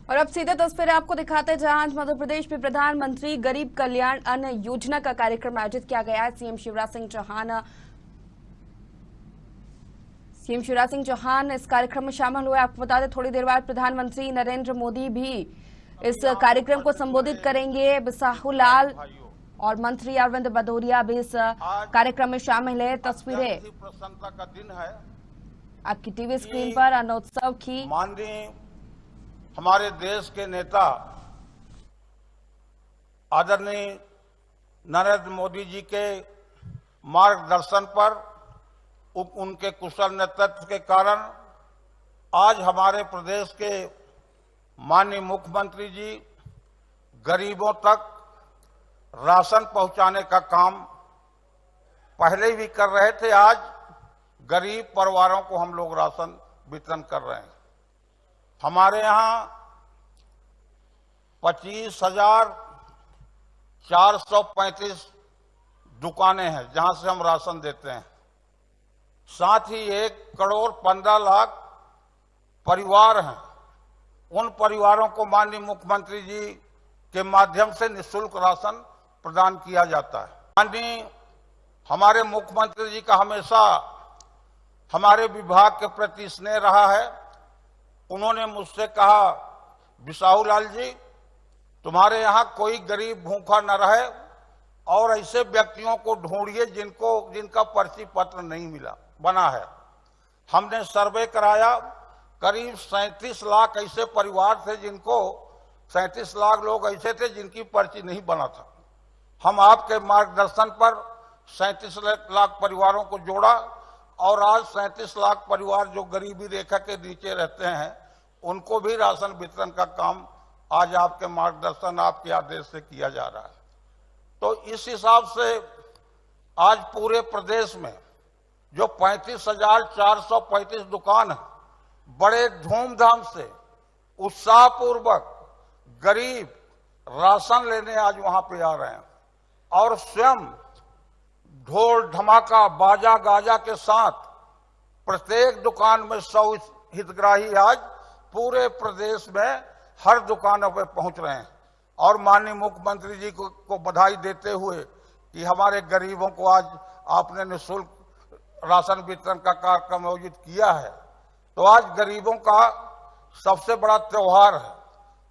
और अब सीधे तस्वीरें आपको दिखाते हैं जहां आज मध्य प्रदेश में प्रधानमंत्री गरीब कल्याण अन्न योजना का कार्यक्रम आयोजित किया गया है। सीएम शिवराज सिंह चौहान इस कार्यक्रम में शामिल हुए। आपको बता दें थोड़ी देर बाद प्रधानमंत्री नरेंद्र मोदी भी इस कार्यक्रम को संबोधित करेंगे। बिसाहू लाल और मंत्री अरविंद भदौरिया भी इस कार्यक्रम में शामिल है। तस्वीरें प्रसन्नता का दिन है आपकी टीवी स्क्रीन पर अन्न उत्सव की। माननीय हमारे देश के नेता आदरणीय नरेंद्र मोदी जी के मार्गदर्शन पर उनके कुशल नेतृत्व के कारण आज हमारे प्रदेश के माननीय मुख्यमंत्री जी गरीबों तक राशन पहुंचाने का काम पहले भी कर रहे थे। आज गरीब परिवारों को हम लोग राशन वितरण कर रहे हैं। हमारे यहाँ 25,435 दुकानें हैं जहां से हम राशन देते हैं। साथ ही 1,15,00,000 परिवार हैं। उन परिवारों को माननीय मुख्यमंत्री जी के माध्यम से निःशुल्क राशन प्रदान किया जाता है। माननीय हमारे मुख्यमंत्री जी का हमेशा हमारे विभाग के प्रति स्नेह रहा है। उन्होंने मुझसे कहा, बिसाहू लाल जी, तुम्हारे यहाँ कोई गरीब भूखा न रहे और ऐसे व्यक्तियों को ढूंढिए जिनका पर्ची पत्र नहीं बना है। हमने सर्वे कराया, करीब 37 लाख ऐसे परिवार थे 37 लाख लोग ऐसे थे जिनकी पर्ची नहीं बना था। हम आपके मार्गदर्शन पर 37 लाख परिवारों को जोड़ा और आज 37 लाख परिवार जो गरीबी रेखा के नीचे रहते हैं उनको भी राशन वितरण का काम आज आपके मार्गदर्शन, आपके आदेश से किया जा रहा है। तो इस हिसाब से आज पूरे प्रदेश में जो 35,435 दुकान है, बड़े धूमधाम से उत्साहपूर्वक गरीब राशन लेने आज वहां पे आ रहे हैं और स्वयं ढोल धमाका बाजा गाजा के साथ प्रत्येक दुकान में 100 हितग्राही आज पूरे प्रदेश में हर दुकानों पे पहुंच रहे हैं। और माननीय मुख्यमंत्री जी को बधाई देते हुए कि हमारे गरीबों को आज आपने निःशुल्क राशन वितरण का कार्यक्रम आयोजित किया है। तो आज गरीबों का सबसे बड़ा त्योहार है।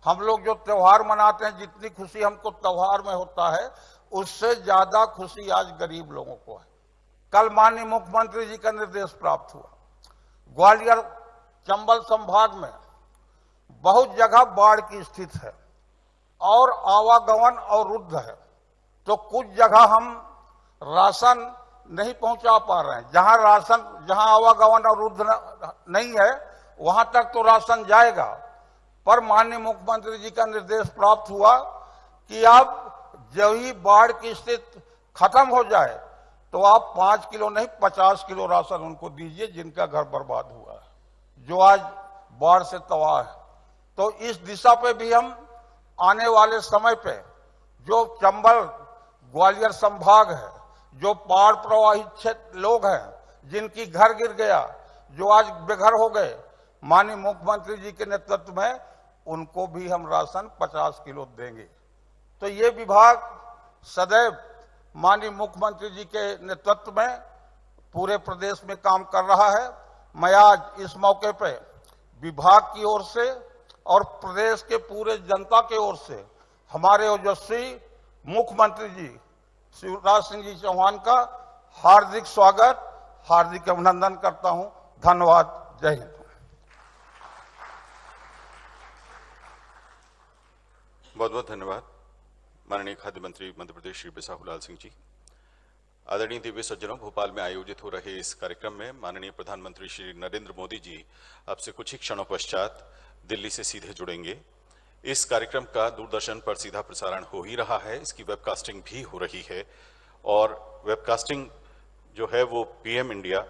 हम लोग जो त्योहार मनाते हैं, जितनी खुशी हमको त्योहार में होता है उससे ज्यादा खुशी आज गरीब लोगों को है। कल माननीय मुख्यमंत्री जी का निर्देश प्राप्त हुआ, ग्वालियर चंबल संभाग में बहुत जगह बाढ़ की स्थिति है और आवागमन अवरुद्ध है। तो कुछ जगह हम राशन नहीं पहुंचा पा रहे हैं। जहां आवागमन अवरुद्ध नहीं है वहां तक तो राशन जाएगा, पर माननीय मुख्यमंत्री जी का निर्देश प्राप्त हुआ कि आप जब ही बाढ़ की स्थिति खत्म हो जाए तो आप 5 किलो नहीं 50 किलो राशन उनको दीजिए जिनका घर बर्बाद हुआ है, जो आज बाढ़ से तबाह है। तो इस दिशा पे भी हम आने वाले समय पे जो चंबल ग्वालियर संभाग है, जो बाढ़ प्रभावित क्षेत्र लोग हैं जिनकी घर गिर गया, जो आज बेघर हो गए, माननीय मुख्यमंत्री जी के नेतृत्व में उनको भी हम राशन 50 किलो देंगे। तो ये विभाग सदैव माननीय मुख्यमंत्री जी के नेतृत्व में पूरे प्रदेश में काम कर रहा है। मैं आज इस मौके पे विभाग की ओर से और प्रदेश के पूरे जनता की ओर से हमारे ओजस्वी मुख्यमंत्री जी शिवराज सिंह जी चौहान का हार्दिक स्वागत, हार्दिक अभिनंदन करता हूं। धन्यवाद। जय हिंद। बहुत बहुत धन्यवाद माननीय खाद्य मंत्री मध्य प्रदेश श्री बिसाहू लाल सिंह जी। आदरणीय दिव्य सज्जनों, भोपाल में आयोजित हो रहे इस कार्यक्रम में माननीय प्रधानमंत्री श्री नरेंद्र मोदी जी आपसे कुछ ही क्षणों पश्चात दिल्ली से सीधे जुड़ेंगे। इस कार्यक्रम का दूरदर्शन पर सीधा प्रसारण हो ही रहा है, इसकी वेबकास्टिंग भी हो रही है और वेबकास्टिंग जो है वो PM India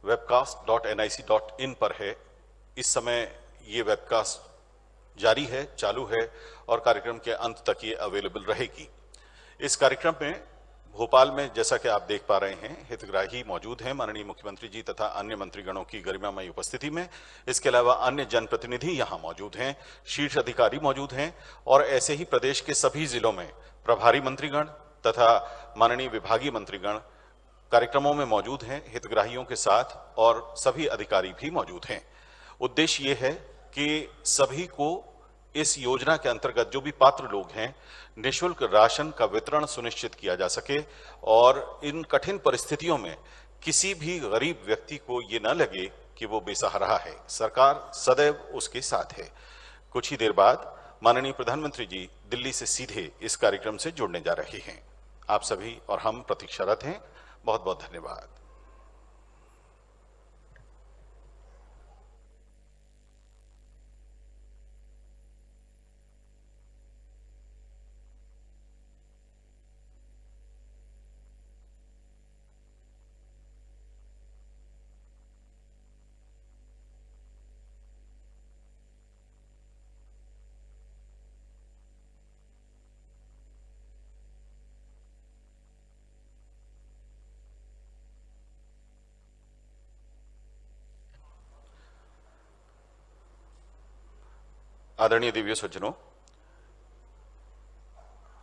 webcast.nic.in पर है। इस समय ये वेबकास्ट जारी है, चालू है और कार्यक्रम के अंत तक ये अवेलेबल रहेगी। इस कार्यक्रम में भोपाल में जैसा कि आप देख पा रहे हैं, हितग्राही मौजूद हैं माननीय मुख्यमंत्री जी तथा अन्य मंत्रीगणों की गरिमामयी उपस्थिति में। इसके अलावा अन्य जनप्रतिनिधि यहां मौजूद हैं, शीर्ष अधिकारी मौजूद हैं और ऐसे ही प्रदेश के सभी जिलों में प्रभारी मंत्रीगण तथा माननीय विभागीय मंत्रीगण कार्यक्रमों में मौजूद हैं हितग्राहियों के साथ, और सभी अधिकारी भी मौजूद हैं। उद्देश्य ये है कि सभी को इस योजना के अंतर्गत जो भी पात्र लोग हैं निःशुल्क राशन का वितरण सुनिश्चित किया जा सके और इन कठिन परिस्थितियों में किसी भी गरीब व्यक्ति को ये न लगे कि वो बेसहारा है। सरकार सदैव उसके साथ है। कुछ ही देर बाद माननीय प्रधानमंत्री जी दिल्ली से सीधे इस कार्यक्रम से जुड़ने जा रहे हैं। आप सभी और हम प्रतीक्षारत हैं। बहुत बहुत धन्यवाद। आदरणीय दिव्य सज्जनों,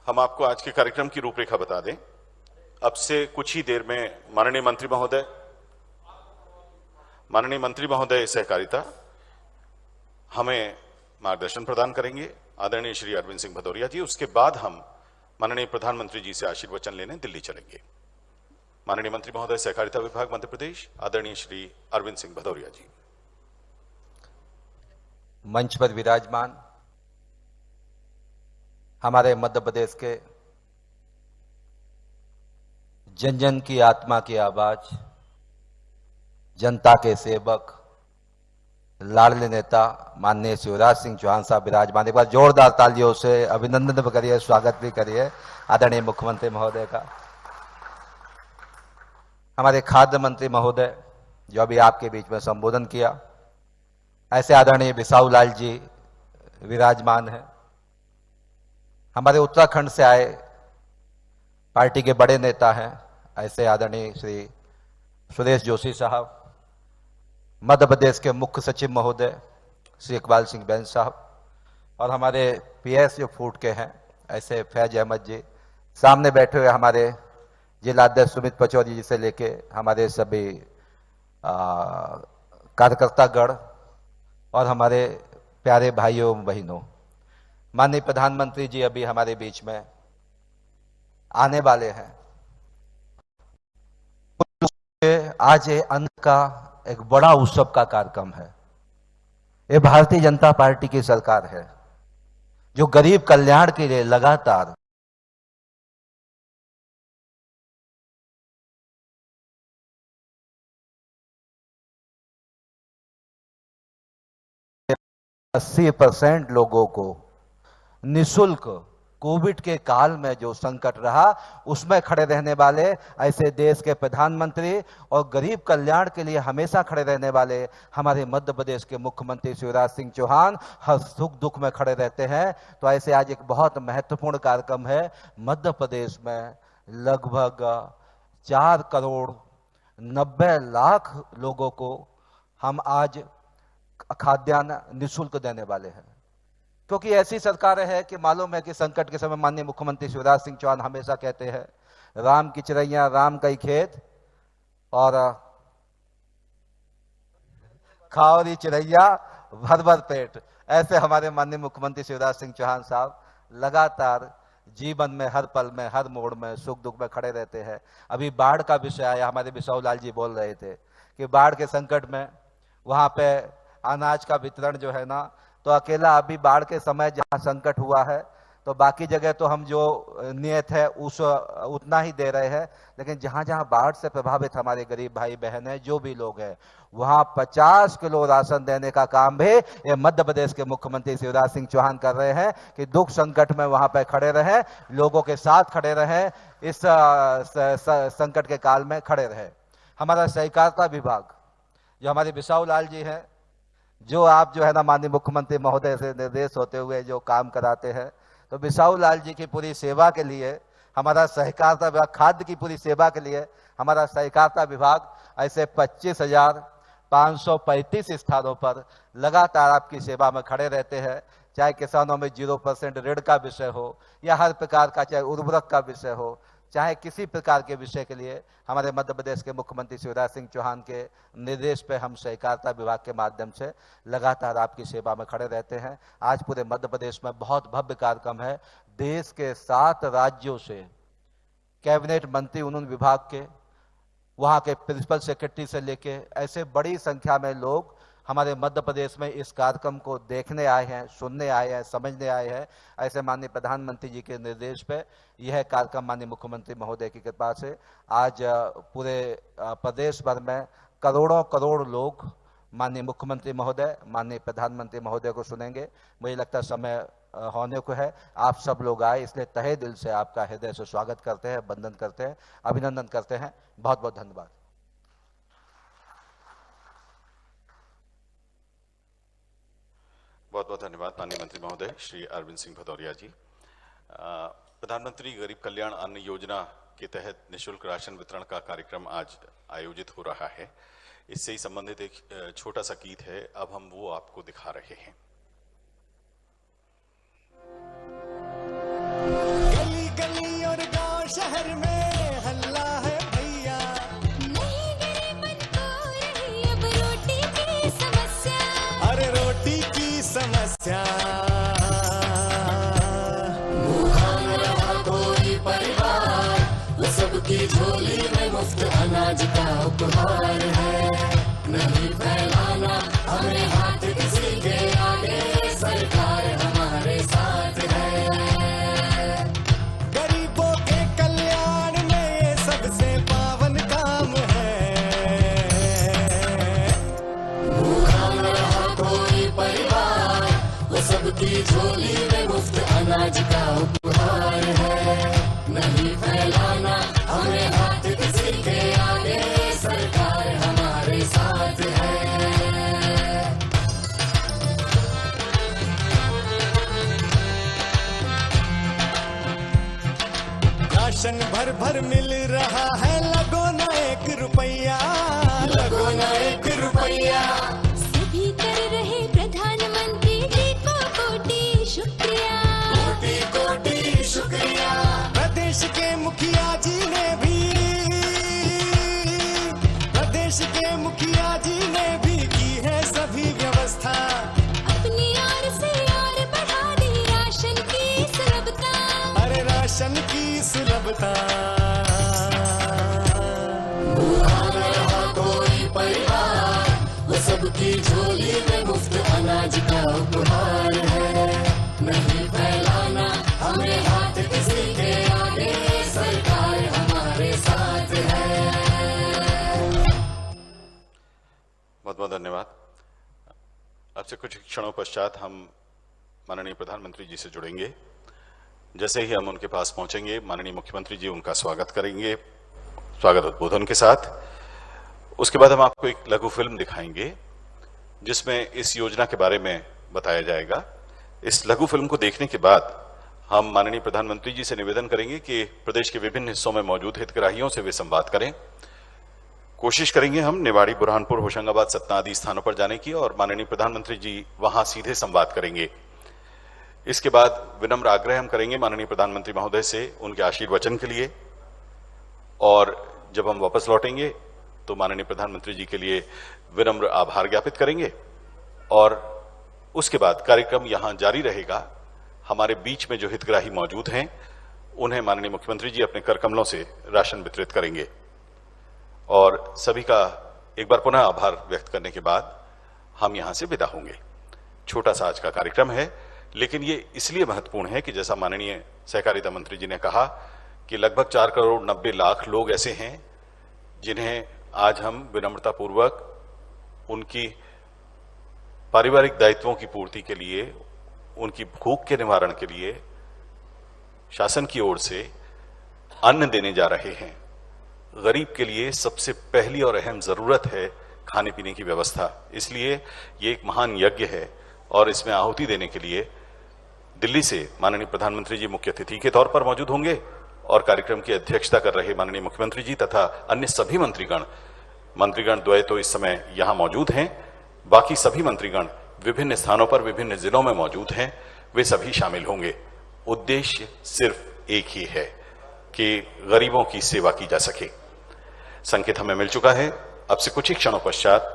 हम आपको आज के कार्यक्रम की रूपरेखा बता दें। अब से कुछ ही देर में माननीय मंत्री महोदय सहकारिता हमें मार्गदर्शन प्रदान करेंगे, आदरणीय श्री अरविंद सिंह भदौरिया जी। उसके बाद हम माननीय प्रधानमंत्री जी से आशीर्वचन लेने दिल्ली चलेंगे। माननीय मंत्री महोदय सहकारिता विभाग मध्य प्रदेश, आदरणीय श्री अरविंद सिंह भदौरिया जी। मंच पर विराजमान हमारे मध्य प्रदेश के जन जन की आत्मा की आवाज, जनता के सेवक, लाडले नेता माननीय शिवराज सिंह चौहान साहब विराजमान। एक बार जोरदार तालियों से अभिनंदन भी करिए, स्वागत भी करिए आदरणीय मुख्यमंत्री महोदय का। हमारे खाद्य मंत्री महोदय जो अभी आपके बीच में संबोधन किया, ऐसे आदरणीय बिसाहू लाल जी विराजमान हैं। हमारे उत्तराखंड से आए पार्टी के बड़े नेता हैं, ऐसे आदरणीय श्री सुरेश जोशी साहब। मध्य प्रदेश के मुख्य सचिव महोदय श्री इकबाल सिंह बैंस साहब, और हमारे पीएस जो फूड के हैं ऐसे फैज अहमद जी। सामने बैठे हुए हमारे जिलाध्यक्ष सुमित पचौरी जी से लेके हमारे सभी कार्यकर्तागण और हमारे प्यारे भाइयों बहनों। माननीय प्रधानमंत्री जी अभी हमारे बीच में आने वाले हैं। आज ये अन्न का एक बड़ा उत्सव का कार्यक्रम है। ये भारतीय जनता पार्टी की सरकार है जो गरीब कल्याण के लिए लगातार अस्सी 80% लोगों को निःशुल्क कोविड के काल में जो संकट रहा उसमें खड़े रहने वाले ऐसे देश के प्रधानमंत्री और गरीब कल्याण के लिए हमेशा खड़े रहने वाले हमारे मध्य प्रदेश के मुख्यमंत्री शिवराज सिंह चौहान हर सुख दुख में खड़े रहते हैं। तो ऐसे आज एक बहुत महत्वपूर्ण कार्यक्रम है। मध्य प्रदेश में लगभग 4 करोड़ 90 लाख लोगों को हम आज खाद्यान्न निःशुल्क देने वाले हैं, क्योंकि ऐसी सरकारें हैं कि मालूम है कि संकट के समय माननीय मुख्यमंत्री शिवराज सिंह चौहान हमेशा कहते हैं राम की चिड़ैया राम का ही खेत और खाओ री चिड़ैया भर भर पेट। ऐसे हमारे माननीय मुख्यमंत्री शिवराज सिंह चौहान साहब लगातार जीवन में हर पल में हर मोड़ में सुख दुख में खड़े रहते हैं। अभी बाढ़ का विषय आया, हमारे बिसाहू लाल जी बोल रहे थे कि बाढ़ के संकट में वहां पे अनाज का वितरण जो है ना, तो अकेला अभी बाढ़ के समय जहां संकट हुआ है तो बाकी जगह तो हम जो नियत है उस उतना ही दे रहे हैं, लेकिन जहां जहां बाढ़ से प्रभावित हमारे गरीब भाई बहन है, जो भी लोग हैं, वहां 50 किलो राशन देने का काम भी ये मध्य प्रदेश के मुख्यमंत्री शिवराज सिंह चौहान कर रहे हैं कि दुख संकट में वहां पर खड़े रहे, लोगों के साथ खड़े रहे, इस संकट के काल में खड़े रहे। हमारा सहकारिता विभाग जो हमारे बिसाहू लाल जी हैं, जो आप जो है ना माननीय मुख्यमंत्री महोदय से निर्देश होते हुए जो काम कराते हैं, तो बिसाहू लाल जी की पूरी सेवा के लिए हमारा सहकारिता विभाग खाद्य की पूरी सेवा के लिए हमारा सहकारिता विभाग ऐसे 25,535 स्थानों पर लगातार आपकी सेवा में खड़े रहते हैं। चाहे किसानों में 0% ऋण का विषय हो या हर प्रकार का, चाहे उर्वरक का विषय हो, चाहे किसी प्रकार के विषय के लिए हमारे मध्य प्रदेश के मुख्यमंत्री शिवराज सिंह चौहान के निर्देश पे हम सहकारिता विभाग के माध्यम से लगातार आपकी सेवा में खड़े रहते हैं। आज पूरे मध्य प्रदेश में बहुत भव्य कार्यक्रम है। देश के 7 राज्यों से कैबिनेट मंत्री उन विभाग के, वहाँ के प्रिंसिपल सेक्रेटरी से लेके ऐसे बड़ी संख्या में लोग हमारे मध्य प्रदेश में इस कार्यक्रम को देखने आए हैं, सुनने आए हैं, समझने आए हैं। ऐसे माननीय प्रधानमंत्री जी के निर्देश पे यह कार्यक्रम माननीय मुख्यमंत्री महोदय की कृपा से आज पूरे प्रदेश भर में करोड़ों करोड़ लोग माननीय मुख्यमंत्री महोदय, माननीय प्रधानमंत्री महोदय को सुनेंगे। मुझे लगता है समय होने को है, आप सब लोग आए, इसलिए तहे दिल से आपका हृदय से स्वागत करते हैं, वंदन करते हैं, अभिनंदन करते हैं। बहुत बहुत धन्यवाद। बहुत बहुत धन्यवाद माननीय मंत्री महोदय श्री अरविंद सिंह भदौरिया जी। प्रधानमंत्री गरीब कल्याण अन्न योजना के तहत निःशुल्क राशन वितरण का कार्यक्रम आज आयोजित हो रहा है। इससे ही संबंधित एक छोटा सा गीत है, अब हम वो आपको दिखा रहे हैं। गली गली और गांव शहर में हल्ला है भैया, नहीं गरीबन को रही अब रोटी की समस्या। अरे रोटी की समस्या, भूखा न रहा कोई परिवार, वो सबकी झोली में मुफ्त अनाज का उपहार है। नहीं फैलाना हमें हाथ किसी के आगे, सरकार हमारे साथ है। गरीबों के कल्याण में ये सबसे पावन काम है। भूखा न रहा कोई परिवार, वो सबकी झोली में मुफ्त अनाज का उपहार है। नहीं फैलाना हमें हाथ किसी के आगे, सरकार हमारे साथ है। राशन भर भर मिल रहा है, लगो ना 1 रुपया, लगो ना 1 रुपया। सभी कर रहे प्रधानमंत्री जी को कोटि शुक्रिया, कोटि कोटि शुक्रिया। प्रदेश के मुखिया जी ने भी, प्रदेश के मुखिया जी ने भी की है सभी व्यवस्था। अपनी ओर से और बढ़ा दी राशन की सुलभता, अरे राशन की सुलभता। भूखा न रहा कोई परिवार, वो सबकी झोली में मुफ्त अनाज का उपहार है। नहीं फैलाना हमें हाथ किसी के आगे, सरकार हमारे साथ है। बहुत बहुत धन्यवाद। अब से कुछ क्षणों पश्चात हम माननीय प्रधानमंत्री जी से जुड़ेंगे। जैसे ही हम उनके पास पहुंचेंगे, माननीय मुख्यमंत्री जी उनका स्वागत करेंगे, स्वागत उद्बोधन के साथ। उसके बाद हम आपको एक लघु फिल्म दिखाएंगे जिसमें इस योजना के बारे में बताया जाएगा। इस लघु फिल्म को देखने के बाद हम माननीय प्रधानमंत्री जी से निवेदन करेंगे कि प्रदेश के विभिन्न हिस्सों में मौजूद हितग्राहियों से वे संवाद करें। कोशिश करेंगे हम निवाड़ी, बुरहानपुर, होशंगाबाद, सतना आदि स्थानों पर जाने की, और माननीय प्रधानमंत्री जी वहां सीधे संवाद करेंगे। इसके बाद विनम्र आग्रह हम करेंगे माननीय प्रधानमंत्री महोदय से उनके आशीर्वचन के लिए, और जब हम वापस लौटेंगे तो माननीय प्रधानमंत्री जी के लिए विनम्र आभार ज्ञापित करेंगे। और उसके बाद कार्यक्रम यहां जारी रहेगा। हमारे बीच में जो हितग्राही मौजूद हैं उन्हें माननीय मुख्यमंत्री जी अपने कर कमलों से राशन वितरित करेंगे। और सभी का एक बार पुनः आभार व्यक्त करने के बाद हम यहां से विदा होंगे। छोटा सा आज का कार्यक्रम है, लेकिन ये इसलिए महत्वपूर्ण है कि जैसा माननीय सहकारिता मंत्री जी ने कहा कि लगभग 4 करोड़ 90 लाख लोग ऐसे हैं जिन्हें आज हम विनम्रतापूर्वक उनकी पारिवारिक दायित्वों की पूर्ति के लिए, उनकी भूख के निवारण के लिए शासन की ओर से अन्न देने जा रहे हैं। गरीब के लिए सबसे पहली और अहम जरूरत है खाने पीने की व्यवस्था। इसलिए ये एक महान यज्ञ है और इसमें आहुति देने के लिए दिल्ली से माननीय प्रधानमंत्री जी मुख्य अतिथि के तौर पर मौजूद होंगे और कार्यक्रम की अध्यक्षता कर रहे माननीय मुख्यमंत्री जी तथा अन्य सभी मंत्रीगण द्वय तो इस समय यहां मौजूद हैं। बाकी सभी मंत्रीगण विभिन्न स्थानों पर विभिन्न जिलों में मौजूद हैं, वे सभी शामिल होंगे। उद्देश्य सिर्फ एक ही है कि गरीबों की सेवा की जा सके। संकेत हमें मिल चुका है। अब से कुछ ही क्षणों पश्चात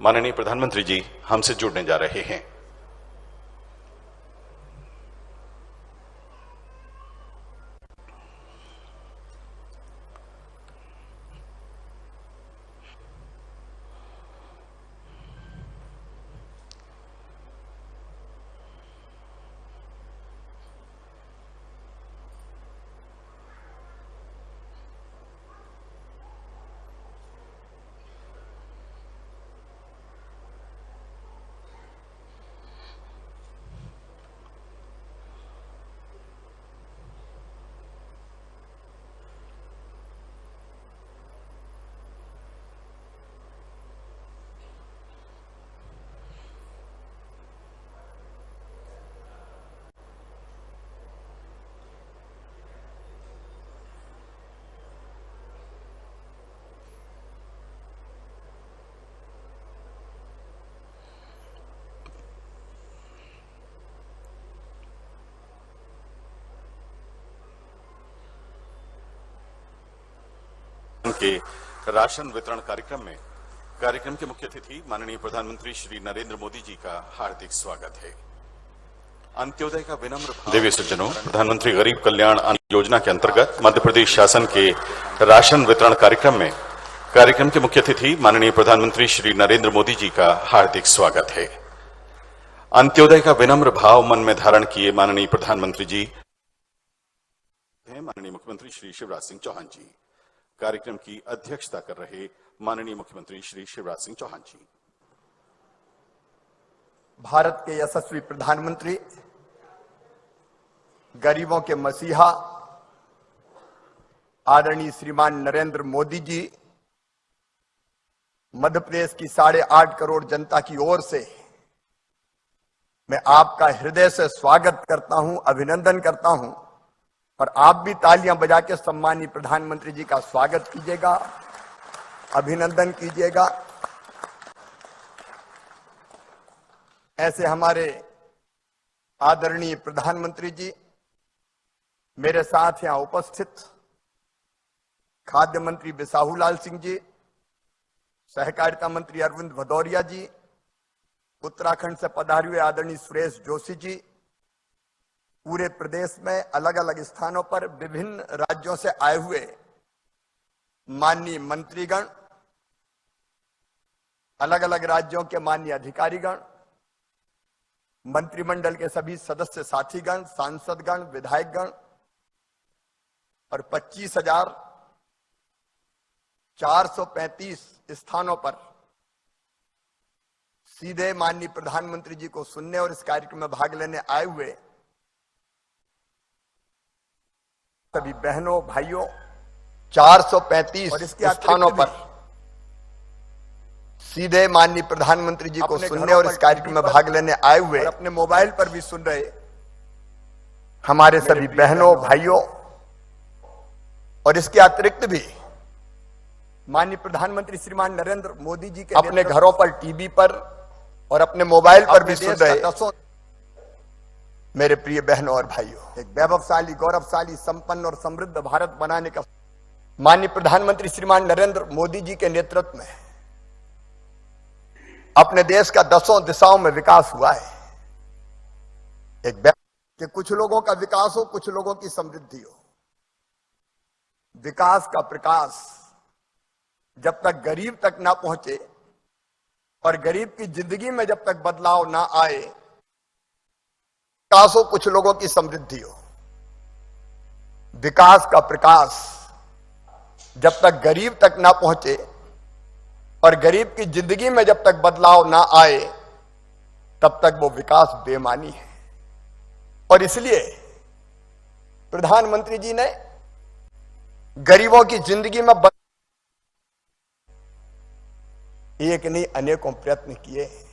माननीय प्रधानमंत्री जी हमसे जुड़ने जा रहे हैं। के राशन वितरण कार्यक्रम के मुख्य अतिथि माननीय प्रधानमंत्री श्री नरेंद्र मोदी जी का हार्दिक स्वागत है। अंत्योदय का विनम्र देवी सज्जनों, प्रधानमंत्री गरीब कल्याण अन्न योजना के अंतर्गत मध्य प्रदेश शासन के राशन वितरण कार्यक्रम के मुख्य अतिथि माननीय प्रधानमंत्री श्री नरेंद्र मोदी जी का हार्दिक स्वागत है। अंत्योदय का विनम्र भाव मन में धारण किए माननीय प्रधानमंत्री जी माननीय मुख्यमंत्री श्री शिवराज सिंह चौहान जी। कार्यक्रम की अध्यक्षता कर रहे माननीय मुख्यमंत्री श्री शिवराज सिंह चौहान जी। भारत के यशस्वी प्रधानमंत्री, गरीबों के मसीहा आदरणीय श्रीमान नरेंद्र मोदी जी मध्य प्रदेश की 8.5 करोड़ जनता की ओर से मैं आपका हृदय से स्वागत करता हूं, अभिनंदन करता हूं। और आप भी तालियां बजा के सम्मानीय प्रधानमंत्री जी का स्वागत कीजिएगा, अभिनंदन कीजिएगा। ऐसे हमारे आदरणीय प्रधानमंत्री जी, मेरे साथ यहां उपस्थित खाद्य मंत्री बिसाहूलाल सिंह जी, सहकारिता मंत्री अरविंद भदौरिया जी, उत्तराखंड से पधारे हुए आदरणीय सुरेश जोशी जी, पूरे प्रदेश में अलग अलग स्थानों पर विभिन्न राज्यों से आए हुए माननीय मंत्रीगण, अलग अलग राज्यों के माननीय अधिकारीगण, मंत्रिमंडल के सभी सदस्य साथीगण, सांसदगण, विधायकगण और 25,435 स्थानों पर सीधे माननीय प्रधानमंत्री जी को सुनने और इस कार्यक्रम में भाग लेने आए हुए सभी बहनों भाइयों, 435 और इसके स्थानों पर सीधे माननीय प्रधानमंत्री जी को सुनने और इस कार्यक्रम में भाग लेने आए हुए अपने मोबाइल पर भी सुन रहे हमारे सभी बहनों भाइयों, और इसके अतिरिक्त भी माननीय प्रधानमंत्री श्रीमान नरेंद्र मोदी जी के अपने घरों पर, टीवी पर और अपने मोबाइल पर भी सुन रहे मेरे प्रिय बहनों और भाइयों, एक वैभवशाली, गौरवशाली, संपन्न और समृद्ध भारत बनाने का माननीय प्रधानमंत्री श्रीमान नरेंद्र मोदी जी के नेतृत्व में अपने देश का 10 दिशाओं में विकास हुआ है। एक कि कुछ लोगों का विकास हो, कुछ लोगों की समृद्धि हो। विकास का प्रकाश जब तक गरीब तक ना पहुंचे और गरीब की जिंदगी में जब तक बदलाव ना आए, विकास हो, कुछ लोगों की समृद्धि हो। विकास का प्रकाश जब तक गरीब तक ना पहुंचे और गरीब की जिंदगी में जब तक बदलाव ना आए, तब तक वो विकास बेमानी है। और इसलिए प्रधानमंत्री जी ने गरीबों की जिंदगी में एक नहीं अनेकों प्रयत्न किए।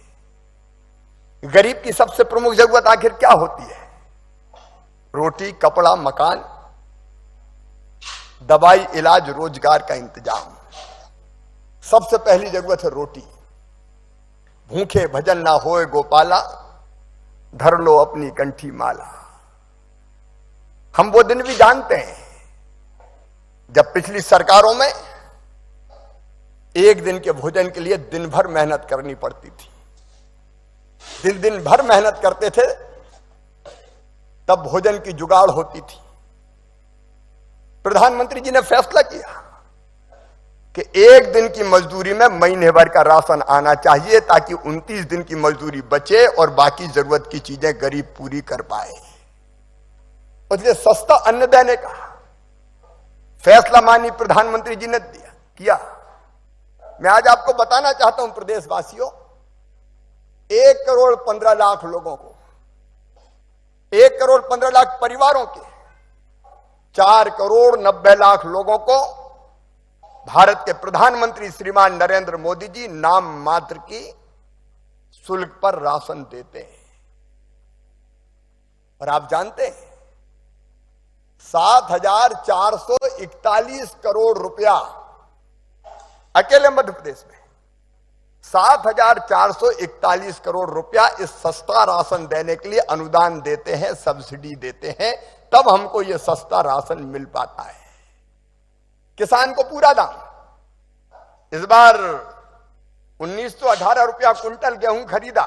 गरीब की सबसे प्रमुख जरूरत आखिर क्या होती है? रोटी, कपड़ा, मकान। दवाई, इलाज, रोजगार का इंतजाम। सबसे पहली जरूरत है रोटी। भूखे भजन ना होए गोपाला, धर लो अपनी कंठी माला। हम वो दिन भी जानते हैं जब पिछली सरकारों में एक दिन के भोजन के लिए दिन भर मेहनत करनी पड़ती थी। दिन भर मेहनत करते थे तब भोजन की जुगाड़ होती थी। प्रधानमंत्री जी ने फैसला किया कि एक दिन की मजदूरी में महीने भर का राशन आना चाहिए ताकि 29 दिन की मजदूरी बचे और बाकी जरूरत की चीजें गरीब पूरी कर पाए। इसलिए सस्ता अन्न देने का फैसला माननीय प्रधानमंत्री जी ने किया। मैं आज आपको बताना चाहता हूं प्रदेशवासियों, 1 करोड़ 15 लाख लोगों को, 1 करोड़ 15 लाख परिवारों के 4 करोड़ 90 लाख लोगों को भारत के प्रधानमंत्री श्रीमान नरेंद्र मोदी जी नाम मात्र की शुल्क पर राशन देते हैं। और आप जानते हैं 7,441 करोड़ रुपया अकेले मध्य प्रदेश में 7,441 करोड़ रुपया इस सस्ता राशन देने के लिए अनुदान देते हैं, सब्सिडी देते हैं, तब हमको यह सस्ता राशन मिल पाता है। किसान को पूरा दाम। इस बार 1918 रुपया कुंटल गेहूं खरीदा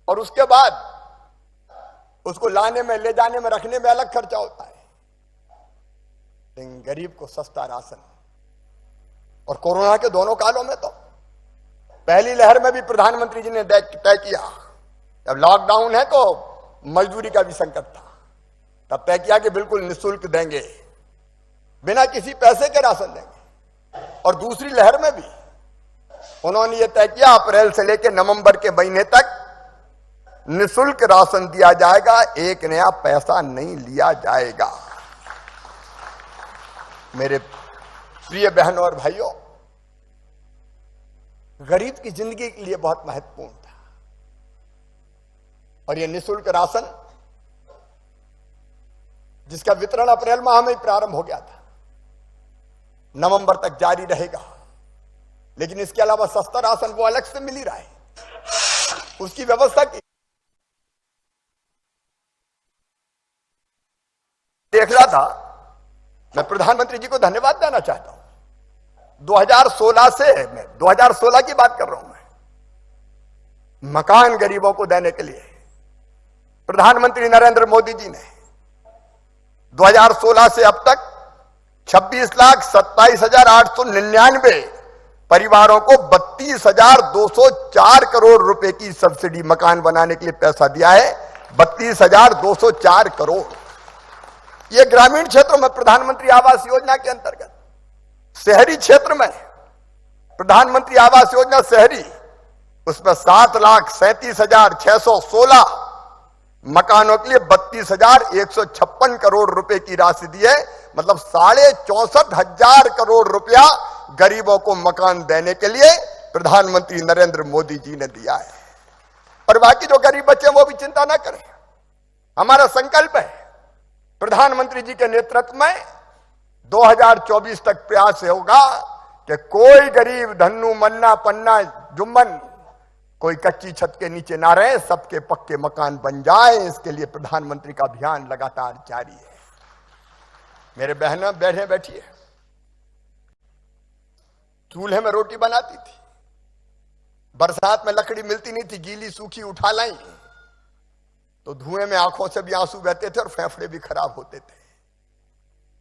और उसके बाद उसको लाने में, ले जाने में, रखने में अलग खर्चा होता है। लेकिन गरीब को सस्ता राशन। और कोरोना के दोनों कालों में तो पहली लहर में भी प्रधानमंत्री जी ने तय किया, जब लॉकडाउन है तो मजदूरी का भी संकट था, तब तय किया कि बिल्कुल निःशुल्क देंगे, बिना किसी पैसे के राशन देंगे। और दूसरी लहर में भी उन्होंने यह तय किया अप्रैल से लेकर नवंबर के महीने तक निःशुल्क राशन दिया जाएगा, 1 नया पैसा नहीं लिया जाएगा। मेरे प्रिय बहनों और भाइयों, गरीब की जिंदगी के लिए बहुत महत्वपूर्ण था। और यह निःशुल्क राशन जिसका वितरण अप्रैल माह में प्रारंभ हो गया था, नवंबर तक जारी रहेगा। लेकिन इसके अलावा सस्ता राशन वो अलग से मिल ही रहा है, उसकी व्यवस्था की। देख रहा था, मैं प्रधानमंत्री जी को धन्यवाद देना चाहता हूं। 2016 से, मैं 2016 की बात कर रहा हूं, मैं मकान गरीबों को देने के लिए प्रधानमंत्री नरेंद्र मोदी जी ने 2016 से अब तक 26,27,899 परिवारों को 32,204 करोड़ रुपए की सब्सिडी मकान बनाने के लिए पैसा दिया है। 32,204 करोड़। यह ग्रामीण क्षेत्रों में प्रधानमंत्री आवास योजना के अंतर्गत, शहरी क्षेत्र में प्रधानमंत्री आवास योजना शहरी, उसमें 7,37,616 मकानों के लिए 32,156 करोड़ रुपए की राशि दी है। मतलब 64,500 करोड़ रुपया गरीबों को मकान देने के लिए प्रधानमंत्री नरेंद्र मोदी जी ने दिया है। और बाकी जो गरीब बच्चे वो भी चिंता ना करें। हमारा संकल्प है प्रधानमंत्री जी के नेतृत्व में 2024 तक प्रयास होगा कि कोई गरीब धन्नू मन्ना पन्ना जुम्मन कोई कच्ची छत के नीचे ना रहे, सबके पक्के मकान बन जाए। इसके लिए प्रधानमंत्री का अभियान लगातार जारी है। मेरे बहनें बैठिए, चूल्हे में रोटी बनाती थी, बरसात में लकड़ी मिलती नहीं थी, गीली सूखी उठा लाई तो धुएं में आंखों से भी आंसू बहते थे और फेफड़े भी खराब होते थे।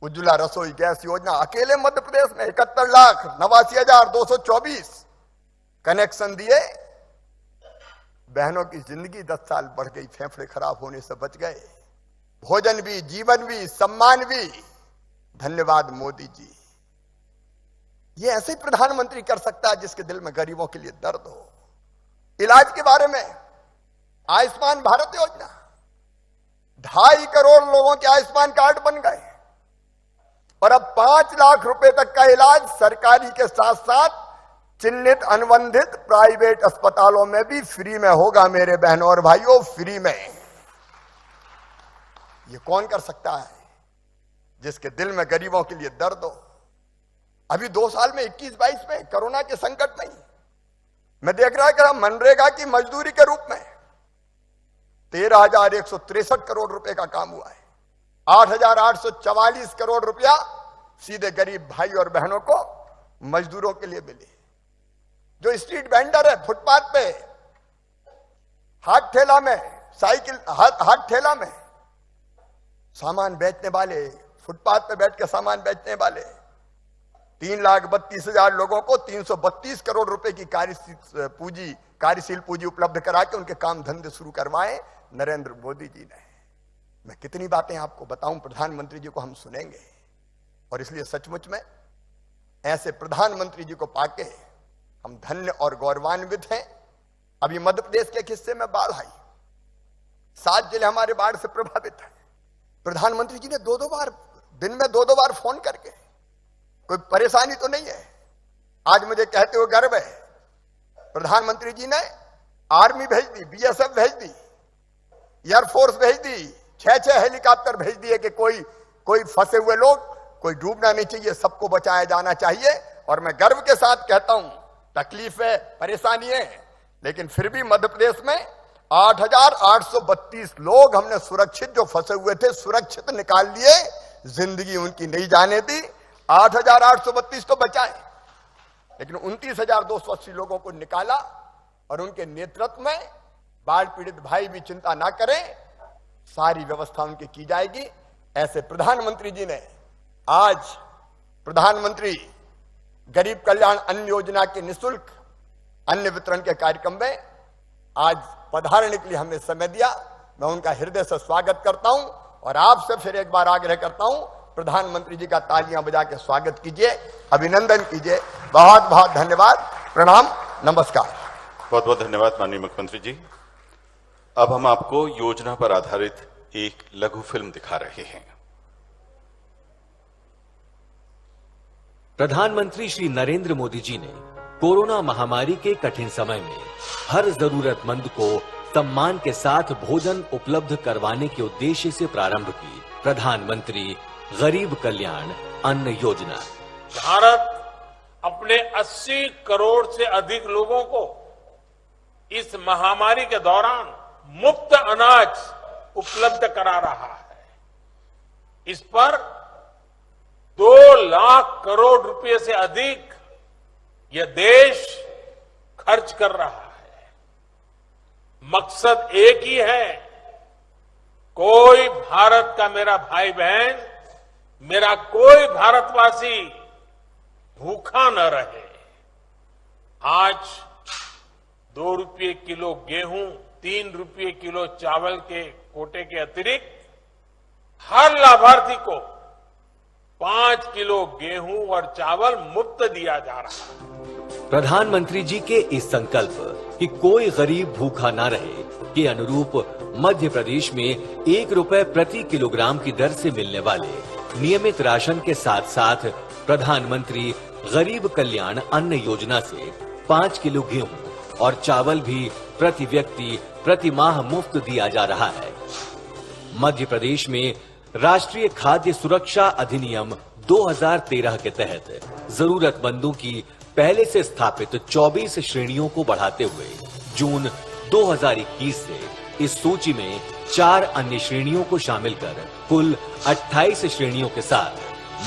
उज्ज्वला रसोई गैस योजना अकेले मध्य प्रदेश में 71,89,224 कनेक्शन दिए। बहनों की जिंदगी 10 साल बढ़ गई, फेफड़े खराब होने से बच गए। भोजन भी, जीवन भी, सम्मान भी। धन्यवाद मोदी जी। ये ऐसे प्रधानमंत्री कर सकता है जिसके दिल में गरीबों के लिए दर्द हो। इलाज के बारे में आयुष्मान भारत योजना, 2.5 करोड़ लोगों के आयुष्मान कार्ड बन गए और अब 5 लाख रुपए तक का इलाज सरकारी के साथ साथ चिन्हित अनुबंधित प्राइवेट अस्पतालों में भी फ्री में होगा। मेरे बहनों और भाइयों, फ्री में। ये कौन कर सकता है? जिसके दिल में गरीबों के लिए दर्द हो। अभी 2 साल में 21-22 में कोरोना के संकट में मैं देख रहा कि मनरेगा की मजदूरी के रूप में 13,163 करोड़ रुपए का काम हुआ है। 8,844 करोड़ रुपया सीधे गरीब भाई और बहनों को मजदूरों के लिए मिले। जो स्ट्रीट वेंडर है, फुटपाथ पे, हाथ ठेला में, साइकिल हाथ ठेला में सामान बेचने वाले, फुटपाथ पे बैठ के सामान बेचने वाले 3,32,000 लोगों को 332 करोड़ रुपए की कार्यशील पूंजी उपलब्ध करा के उनके काम धंधे शुरू करवाए नरेंद्र मोदी जी ने। मैं कितनी बातें आपको बताऊं, प्रधानमंत्री जी को हम सुनेंगे और इसलिए सचमुच में ऐसे प्रधानमंत्री जी को पाके हम धन्य और गौरवान्वित हैं। अभी मध्य प्रदेश के एक हिस्से में बाढ़ आई, 7 जिले हमारे बाढ़ से प्रभावित हैं। प्रधानमंत्री जी ने 2-2 बार दिन में 2-2 बार फोन करके, कोई परेशानी तो नहीं है। आज मुझे कहते हुए गर्व है, प्रधानमंत्री जी ने आर्मी भेज दी, बीएसएफ भेज दी, एयरफोर्स भेज दी, 6 हेलीकॉप्टर भेज दिए कि कोई फंसे हुए लोग, कोई डूबना नहीं चाहिए, सबको बचाया जाना चाहिए। और मैं गर्व के साथ कहता हूं, तकलीफ है, परेशानी है, लेकिन फिर भी मध्य प्रदेश में 8,832 लोग हमने सुरक्षित, जो फंसे हुए थे सुरक्षित निकाल लिए, जिंदगी उनकी नहीं जाने दी। 8,832 तो बचाए, लेकिन 29,280 लोगों को निकाला और उनके नेतृत्व में बाढ़ पीड़ित भाई भी चिंता ना करें, सारी व्यवस्था उनकी की जाएगी। ऐसे प्रधानमंत्री जी ने आज प्रधानमंत्री गरीब कल्याण अन्न योजना के निःशुल्क अन्न वितरण के कार्यक्रम में आज पधारने के लिए हमें समय दिया। मैं उनका हृदय से स्वागत करता हूं और आपसे फिर एक बार आग्रह करता हूं, प्रधानमंत्री जी का तालियां बजा के स्वागत कीजिए, अभिनंदन कीजिए। बहुत बहुत धन्यवाद, प्रणाम, नमस्कार। बहुत बहुत धन्यवाद माननीय मुख्यमंत्री जी। अब हम आपको योजना पर आधारित एक लघु फिल्म दिखा रहे हैं। प्रधानमंत्री श्री नरेंद्र मोदी जी ने कोरोना महामारी के कठिन समय में हर जरूरतमंद को सम्मान के साथ भोजन उपलब्ध करवाने के उद्देश्य से प्रारंभ की प्रधानमंत्री गरीब कल्याण अन्न योजना। भारत अपने 80 करोड़ से अधिक लोगों को इस महामारी के दौरान मुफ्त अनाज उपलब्ध करा रहा है। इस पर 2 लाख करोड़ रुपए से अधिक यह देश खर्च कर रहा है। मकसद एक ही है, कोई भारत का मेरा भाई बहन, मेरा कोई भारतवासी भूखा न रहे। आज 2 रुपये किलो गेहूं, 3 रुपये किलो चावल के कोटे के अतिरिक्त हर लाभार्थी को 5 किलो गेहूं और चावल मुफ्त दिया जा रहा है। प्रधानमंत्री जी के इस संकल्प कि कोई गरीब भूखा ना रहे के अनुरूप मध्य प्रदेश में 1 रुपए प्रति किलोग्राम की दर से मिलने वाले नियमित राशन के साथ साथ प्रधानमंत्री गरीब कल्याण अन्न योजना से 5 किलो गेहूं और चावल भी प्रति व्यक्ति प्रति माह मुफ्त दिया जा रहा है। मध्य प्रदेश में राष्ट्रीय खाद्य सुरक्षा अधिनियम 2013 के तहत जरूरतमंदों की पहले से स्थापित 24 श्रेणियों को बढ़ाते हुए जून 2021 से इस सूची में 4 अन्य श्रेणियों को शामिल कर कुल 28 श्रेणियों के साथ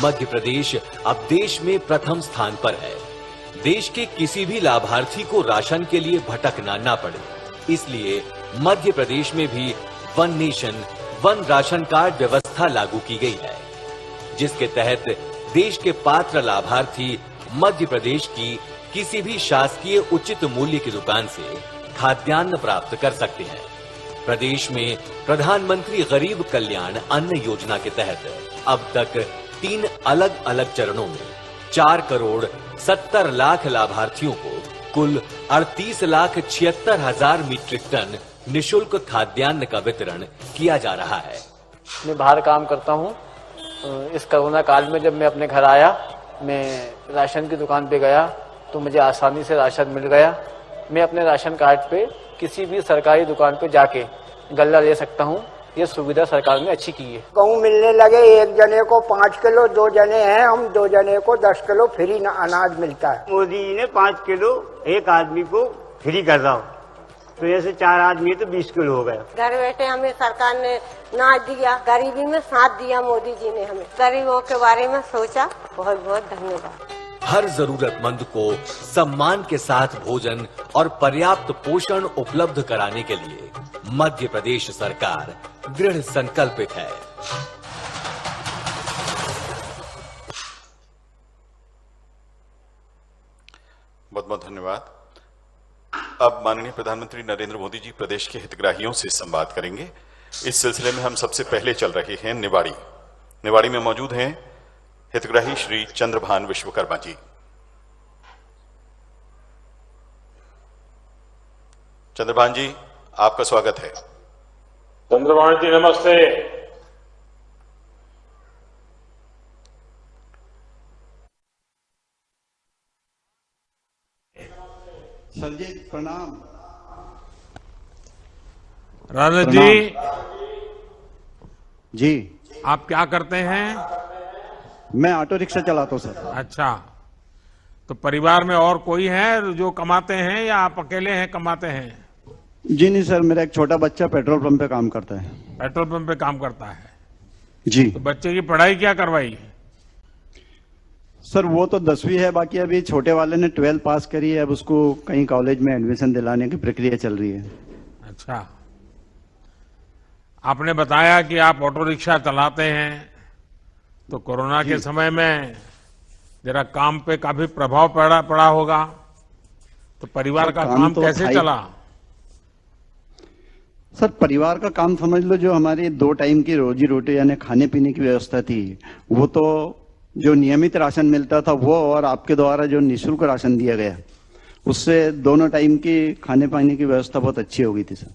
मध्य प्रदेश अब देश में प्रथम स्थान पर है। देश के किसी भी लाभार्थी को राशन के लिए भटकना ना पड़े, इसलिए मध्य प्रदेश में भी one nation one ration card व्यवस्था लागू की गई है, जिसके तहत देश के पात्र लाभार्थी मध्य प्रदेश की किसी भी शासकीय उचित मूल्य की दुकान से खाद्यान्न प्राप्त कर सकते हैं। प्रदेश में प्रधानमंत्री गरीब कल्याण अन्न योजना के तहत अब तक 3 अलग अलग चरणों में 4,70,00,000 लाभार्थियों को कुल 38,76,000 मीट्रिक टन निःशुल्क खाद्यान्न का वितरण किया जा रहा है। मैं बाहर काम करता हूँ। इस कोरोना काल में जब मैं अपने घर आया, मैं राशन की दुकान पे गया तो मुझे आसानी से राशन मिल गया। मैं अपने राशन कार्ड पे किसी भी सरकारी दुकान पे जाके गल्ला ले सकता हूँ। ये सुविधा सरकार ने अच्छी की है। गेहूँ मिलने लगे, एक जने को 5 किलो, 2 जने हैं हम, 2 जने को 10 किलो फ्री अनाज मिलता है। मोदी जी ने 5 किलो एक आदमी को फ्री कर रहा हो, तो ऐसे 4 आदमी तो 20 किलो हो गया। घर बैठे हमें सरकार ने अनाज दिया, गरीबी में साथ दिया मोदी जी ने, हमें गरीबों के बारे में सोचा। बहुत बहुत धन्यवाद। हर जरूरतमंद को सम्मान के साथ भोजन और पर्याप्त पोषण उपलब्ध कराने के लिए मध्य प्रदेश सरकार दृढ़ संकल्पित है। बहुत बहुत धन्यवाद। अब माननीय प्रधानमंत्री नरेंद्र मोदी जी प्रदेश के हितग्राहियों से संवाद करेंगे। इस सिलसिले में हम सबसे पहले चल रहे हैं निवाड़ी। निवाड़ी में मौजूद हैं हितग्राही श्री चंद्रभान विश्वकर्मा जी। चंद्रभान जी, आपका स्वागत है। चंद्रभान जी नमस्ते। सर जी प्रणाम। राणा जी, जी आप क्या करते हैं? मैं ऑटो रिक्शा चलाता हूँ सर। अच्छा, तो परिवार में और कोई है जो कमाते हैं या आप अकेले हैं कमाते हैं? जी नहीं सर, मेरा एक छोटा बच्चा पेट्रोल पंप पे काम करता है। पेट्रोल पंप पे काम करता है जी। तो बच्चे की पढ़ाई क्या करवाई? सर वो तो 10वीं है, बाकी अभी छोटे वाले ने 12 पास करी है, अब उसको कहीं कॉलेज में एडमिशन दिलाने की प्रक्रिया चल रही है। अच्छा, आपने बताया कि आप ऑटो रिक्शा चलाते हैं, तो कोरोना के समय में जरा काम पे काफी प्रभाव पड़ा होगा, तो परिवार का काम तो कैसे चला? सर परिवार का काम समझ लो, जो हमारी 2 टाइम की रोजी रोटी यानी खाने पीने की व्यवस्था थी, वो तो जो नियमित राशन मिलता था वो, और आपके द्वारा जो निःशुल्क राशन दिया गया, उससे दोनों टाइम की खाने पाने की व्यवस्था बहुत अच्छी हो गई थी सर।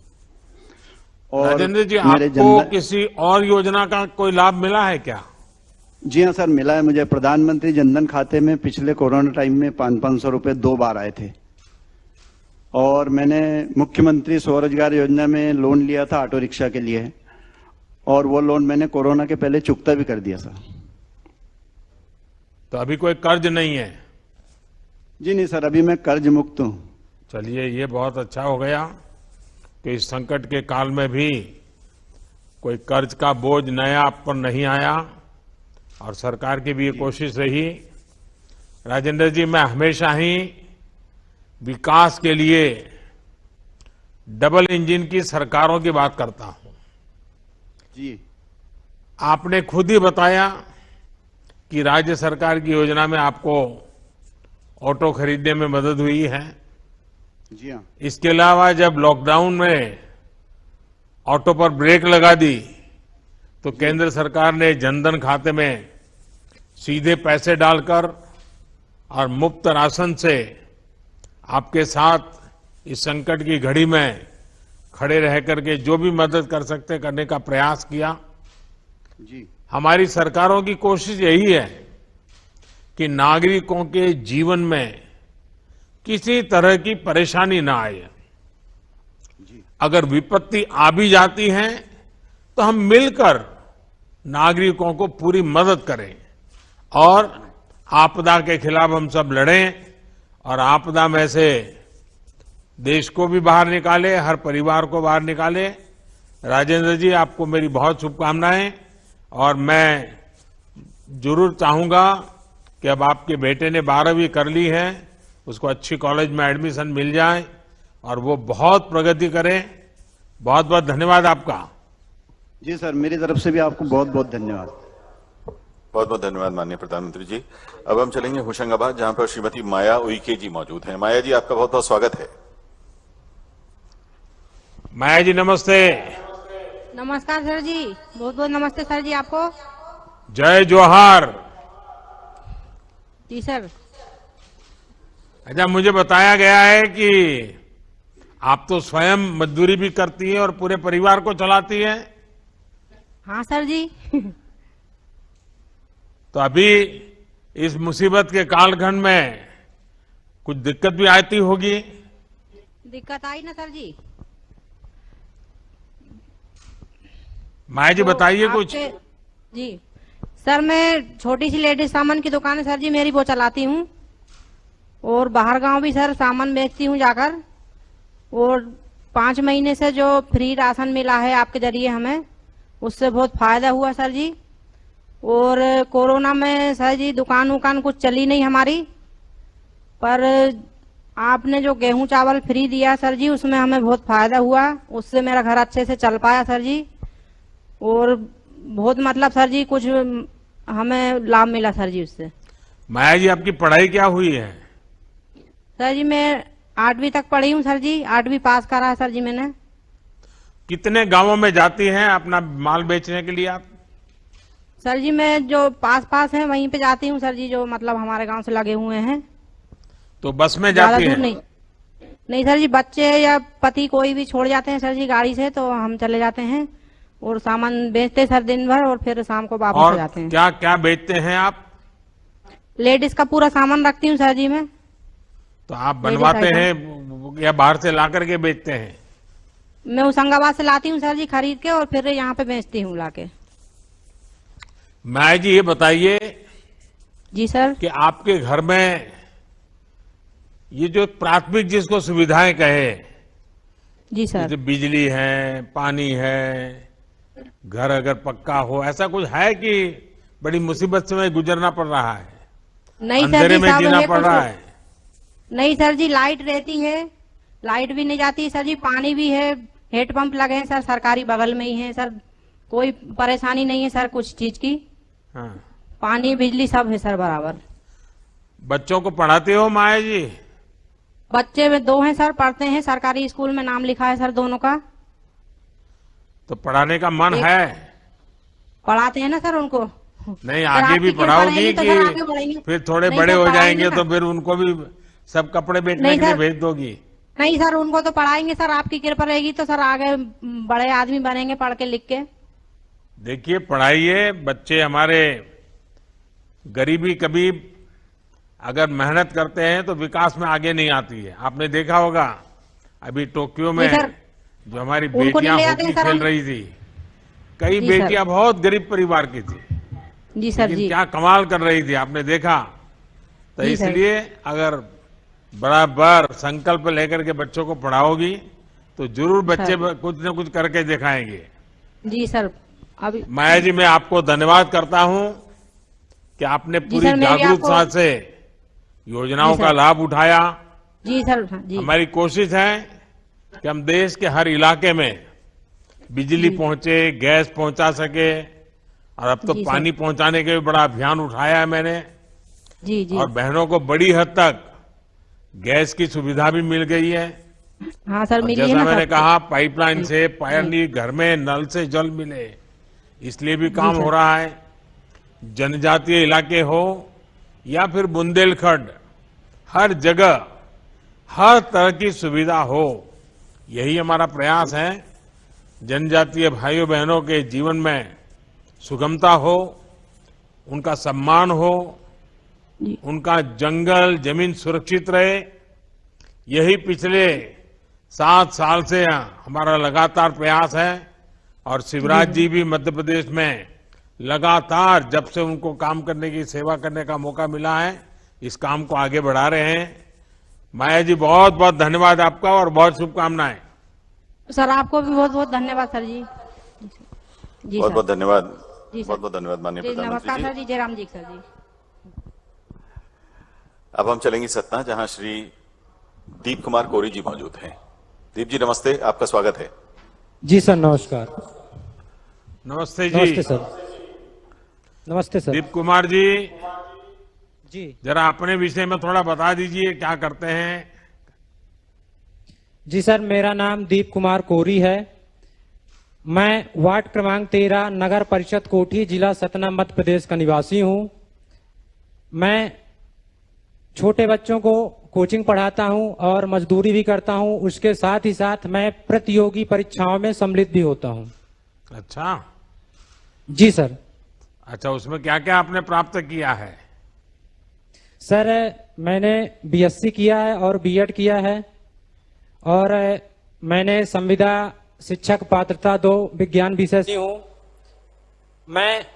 और राजेंद्र जी, आपको किसी और योजना का कोई लाभ मिला है क्या? जी हाँ सर, मिला है मुझे। प्रधानमंत्री जनधन खाते में पिछले कोरोना टाइम में 500 रुपए 2 बार आए थे, और मैंने मुख्यमंत्री स्वरोजगार योजना में लोन लिया था ऑटो रिक्शा के लिए, और वो लोन मैंने कोरोना के पहले चुकता भी कर दिया सर। तो अभी कोई कर्ज नहीं है? जी नहीं सर, अभी मैं कर्ज मुक्त हूँ। चलिए, ये बहुत अच्छा हो गया कि इस संकट के काल में भी कोई कर्ज का बोझ नया आप पर नहीं आया, और सरकार की भी ये कोशिश रही। राजेंद्र जी, मैं हमेशा ही विकास के लिए डबल इंजन की सरकारों की बात करता हूं। जी, आपने खुद ही बताया कि राज्य सरकार की योजना में आपको ऑटो खरीदने में मदद हुई है। जी हाँ। इसके अलावा जब लॉकडाउन में ऑटो पर ब्रेक लगा दी, तो केंद्र सरकार ने जनधन खाते में सीधे पैसे डालकर और मुफ्त राशन से आपके साथ इस संकट की घड़ी में खड़े रह करके जो भी मदद कर सकते करने का प्रयास किया। जी, हमारी सरकारों की कोशिश यही है कि नागरिकों के जीवन में किसी तरह की परेशानी ना आए। अगर विपत्ति आ भी जाती है तो हम मिलकर नागरिकों को पूरी मदद करें और आपदा के खिलाफ हम सब लड़ें, और आपदा में से देश को भी बाहर निकाले, हर परिवार को बाहर निकाले। राजेंद्र जी, आपको मेरी बहुत शुभकामनाएं, और मैं जरूर चाहूंगा कि अब आपके बेटे ने 12वीं कर ली है, उसको अच्छी कॉलेज में एडमिशन मिल जाए और वो बहुत प्रगति करे। बहुत बहुत धन्यवाद आपका। जी सर, मेरी तरफ से भी आपको बहुत बहुत धन्यवाद। बहुत बहुत धन्यवाद माननीय प्रधानमंत्री जी। अब हम चलेंगे होशंगाबाद, जहां पर श्रीमती माया उइके जी मौजूद हैं। माया जी, आपका बहुत बहुत स्वागत है। माया जी नमस्ते। नमस्कार सर जी, बहुत बहुत नमस्ते सर जी आपको। जय जोहार। जी सर। अच्छा, मुझे बताया गया है कि आप तो स्वयं मजदूरी भी करती हैं और पूरे परिवार को चलाती हैं। हाँ सर जी। तो अभी इस मुसीबत के कालखंड में कुछ दिक्कत भी आती होगी? दिक्कत आई ना सर जी। माया जी तो बताइए कुछ। जी सर, मैं छोटी सी लेडीज सामान की दुकान है सर जी मेरी, वो चलाती हूँ। और बाहर गांव भी सर सामान बेचती हूँ जाकर। और 5 महीने से जो फ्री राशन मिला है आपके जरिए हमें, उससे बहुत फायदा हुआ सर जी। और कोरोना में सर जी दुकान उकान कुछ चली नहीं हमारी, पर आपने जो गेहूं चावल फ्री दिया सर जी, उसमें हमें बहुत फायदा हुआ। उससे मेरा घर अच्छे से चल पाया सर जी। और बहुत मतलब सर जी कुछ हमें लाभ मिला सर जी उससे। माया जी आपकी पढ़ाई क्या हुई है? सर जी मैं 8वीं तक पढ़ी हूँ सर जी, 8वीं पास करा है सर जी मैंने। कितने गांवों में जाती हैं अपना माल बेचने के लिए आप? सर जी मैं जो पास हैं वहीं पे जाती हूँ सर जी, जो मतलब हमारे गांव से लगे हुए हैं। तो बस में ज्यादा जाती दूर हैं? नहीं सर जी, बच्चे या पति कोई भी छोड़ जाते हैं सर जी गाड़ी से, तो हम चले जाते हैं और सामान बेचते सर दिन भर, और फिर शाम को वापस और हो जाते हैं। क्या क्या बेचते हैं आप? लेडीज का पूरा सामान रखती हूँ सर जी मैं। तो आप बनवाते हैं या बाहर से ला करके बेचते हैं? मैं होशंगाबाद से लाती हूँ सर जी खरीद के, और फिर यहाँ पे बेचती हूँ लाके। माया जी ये बताइए जी सर, कि आपके घर में ये जो प्राथमिक जिसको सुविधाएं कहे, जी सर, जैसे बिजली है, पानी है, घर अगर पक्का हो, ऐसा कुछ है कि बड़ी मुसीबत से में गुजरना पड़ रहा है, नहीं सर अंधेरे जी, में सब जीना है पड़ कुछ। रहा है? नहीं सर जी, लाइट रहती है, लाइट भी नहीं जाती सर जी, पानी भी है, हेड पंप लगे हैं सर सरकारी बगल में ही है सर, कोई परेशानी नहीं है सर कुछ चीज की। हाँ। पानी बिजली सब है सर बराबर। बच्चों को पढ़ाते हो माया जी? बच्चे में 2 हैं सर, पढ़ते हैं, सरकारी स्कूल में नाम लिखा है सर दोनों का। तो पढ़ाने का मन है? पढ़ाते हैं ना सर उनको। नहीं, सर, आगे भी आपकी कृपा पढ़ाओगी रहेगी तो कि सर आगे बढ़ेंगे। फिर थोड़े नहीं बड़े सर, हो पढ़ाएंगे जाएंगे ना। तो फिर उनको भी सब कपड़े बेचने नहीं के लिए सर। भेज दोगी? नहीं सर, उनको तो पढ़ाएंगे सर, आपकी कृपा रहेगी तो सर आगे बड़े आदमी बनेंगे पढ़ के लिख के। देखिए, पढ़ाइए, बच्चे हमारे गरीबी कभी अगर मेहनत करते हैं तो विकास में आगे नहीं आती है। आपने देखा होगा अभी टोक्यो में नहीं सर, जो हमारी उनको नहीं बेटियां ले आते हॉकी हैं सर खेल हम। रही थी, कई जी बेटियां बहुत गरीब परिवार की थी, जी सर लेकिन जी, क्या कमाल कर रही थी, आपने देखा। तो जी सर। इसलिए अगर बराबर संकल्प लेकर के बच्चों को पढ़ाओगी तो जरूर बच्चे कुछ न कुछ करके दिखाएंगे। जी सर। अभी माया जी, मैं आपको धन्यवाद करता हूं कि आपने पूरी सर, मैं भी जागरूकता आपको- से योजनाओं जी का सर। लाभ उठाया। जी सर, जी हमारी कोशिश है कि हम देश के हर इलाके में बिजली पहुंचे, गैस पहुंचा सके, और अब तो जी सर। पानी पहुंचाने के भी बड़ा अभियान उठाया है मैंने। जी जी। और बहनों को बड़ी हद तक गैस की सुविधा भी मिल गई है। हाँ सर, और मिली है जैसा ना मैंने सबको। कहा, पाइपलाइन से पानी घर में नल से जल मिले, इसलिए भी काम सर। हो रहा है। जनजातीय इलाके हो या फिर बुंदेलखंड, हर जगह हर तरह की सुविधा हो, यही हमारा प्रयास है। जनजातीय भाइयों बहनों के जीवन में सुगमता हो, उनका सम्मान हो, उनका जंगल जमीन सुरक्षित रहे, यही पिछले 7 साल से हमारा लगातार प्रयास है। और शिवराज जी भी मध्य प्रदेश में लगातार जब से उनको काम करने की सेवा करने का मौका मिला है, इस काम को आगे बढ़ा रहे हैं। माया जी, बहुत बहुत धन्यवाद आपका और बहुत शुभकामनाएं। सर आपको भी बहुत बहुत धन्यवाद सर जी। जी बहुत सर। बहुत धन्यवाद, जी सर। बहुत बहुत धन्यवाद माननीय जी प्रधानमंत्री नमस्कार जी। सर जी, जयराम जी सर जी। अब हम चलेंगे सतना, जहां श्री दीप कुमार कोरी जी मौजूद हैं। दीप जी नमस्ते, आपका स्वागत है। जी सर, नमस्कार। नमस्ते जी। नमस्ते सर। नमस्ते सर। दीप कुमार जी, जी जरा अपने विषय में थोड़ा बता दीजिए, क्या करते हैं? जी सर, मेरा नाम दीप कुमार कोरी है। मैं वार्ड क्रमांक 13 नगर परिषद कोठी, जिला सतना, मध्य प्रदेश का निवासी हूं। मैं छोटे बच्चों को कोचिंग पढ़ाता हूं और मजदूरी भी करता हूं। उसके साथ ही साथ मैं प्रतियोगी परीक्षाओं में सम्मिलित भी होता हूं। अच्छा जी सर। अच्छा, उसमें क्या क्या आपने प्राप्त किया है? सर मैंने बीएससी किया है और बीएड किया है, और मैंने संविदा शिक्षक पात्रता 2 विज्ञान विषय से हूँ। मैं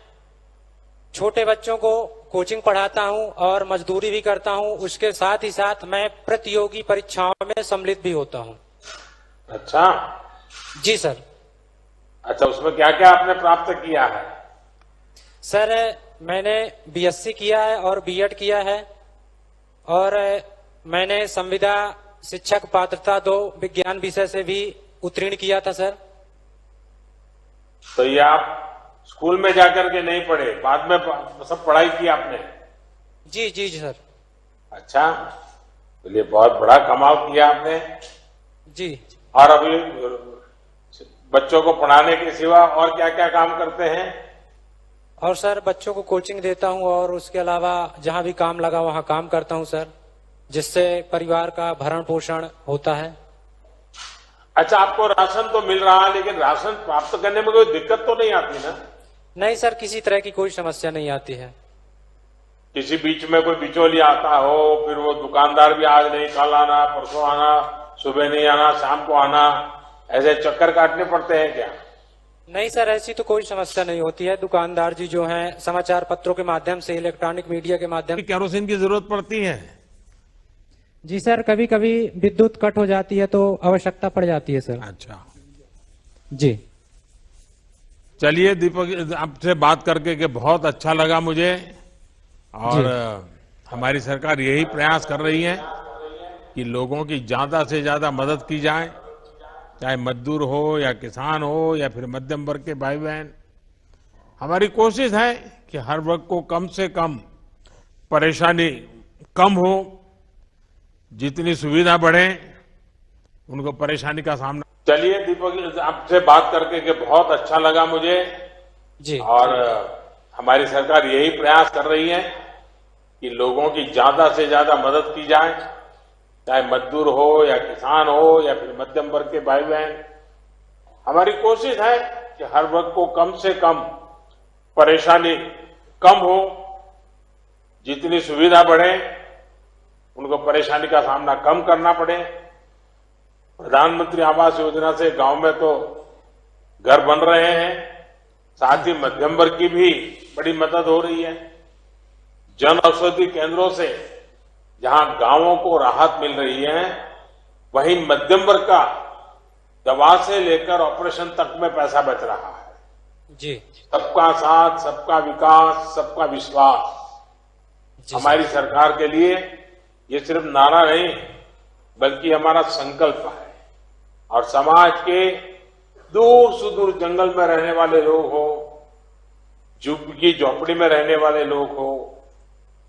छोटे बच्चों को कोचिंग पढ़ाता हूं और मजदूरी भी करता हूं। उसके साथ ही साथ मैं प्रतियोगी परीक्षाओं में सम्मिलित भी होता हूं। अच्छा जी सर। अच्छा, उसमें क्या क्या आपने प्राप्त किया है? सर मैंने बीएससी किया है और बीएड किया है और मैंने संविदा शिक्षक पात्रता 2 विज्ञान विषय से भी उत्तीर्ण किया था सर। तो ये आप स्कूल में जाकर के नहीं पढ़े, बाद में सब पढ़ाई की आपने? जी जी जी सर। अच्छा, तो ये बहुत बड़ा कमाल किया आपने जी। और अभी बच्चों को पढ़ाने के सिवा और क्या क्या काम करते हैं? और सर बच्चों को कोचिंग देता हूं और उसके अलावा जहां भी काम लगा वहां काम करता हूं सर, जिससे परिवार का भरण पोषण होता है। अच्छा, आपको राशन तो मिल रहा है, लेकिन राशन प्राप्त करने में कोई दिक्कत तो नहीं आती ना? नहीं सर, किसी तरह की कोई समस्या नहीं आती है। किसी बीच में कोई बिचौलिया आता हो, फिर वो दुकानदार भी आज नहीं कल आना, परसों आना, सुबह नहीं आना, शाम को आना, ऐसे चक्कर काटने पड़ते हैं क्या? नहीं सर, ऐसी तो कोई समस्या नहीं होती है। दुकानदार जी जो हैं समाचार पत्रों के माध्यम से, इलेक्ट्रॉनिक मीडिया के माध्यम से केरोसिन की जरूरत पड़ती है? जी सर, कभी कभी विद्युत कट हो जाती है तो आवश्यकता पड़ जाती है सर। अच्छा जी। चलिए दीपक, आपसे बात करके के बहुत अच्छा लगा मुझे। और हमारी सरकार यही प्रयास कर रही है कि लोगों की ज्यादा से ज्यादा मदद की जाए, चाहे मजदूर हो या किसान हो या फिर मध्यम वर्ग के भाई बहन। हमारी कोशिश है कि हर वर्ग को कम से कम परेशानी कम हो, जितनी सुविधा बढ़े उनको परेशानी का सामना। चलिए दीपक, आपसे बात करके के बहुत अच्छा लगा मुझे जी। और हमारी सरकार यही प्रयास कर रही है कि लोगों की ज्यादा से ज्यादा मदद की जाए, चाहे मजदूर हो या किसान हो या फिर मध्यम वर्ग के भाई बहन। हमारी कोशिश है कि हर वर्ग को कम से कम परेशानी कम हो, जितनी सुविधा बढ़े उनको परेशानी का सामना कम करना पड़े। प्रधानमंत्री आवास योजना से गांव में तो घर बन रहे हैं, साथ ही मध्यम वर्ग की भी बड़ी मदद हो रही है। जन औषधि केंद्रों से जहां गांवों को राहत मिल रही है, वहीं मध्यम वर्ग का दवा से लेकर ऑपरेशन तक में पैसा बच रहा है। जी। सबका साथ, सबका विकास, सबका विश्वास हमारी सरकार के लिए ये सिर्फ नारा नहीं बल्कि हमारा संकल्प है। और समाज के दूर सुदूर जंगल में रहने वाले लोग हो, झुग्गी झोपड़ी में रहने वाले लोग हो,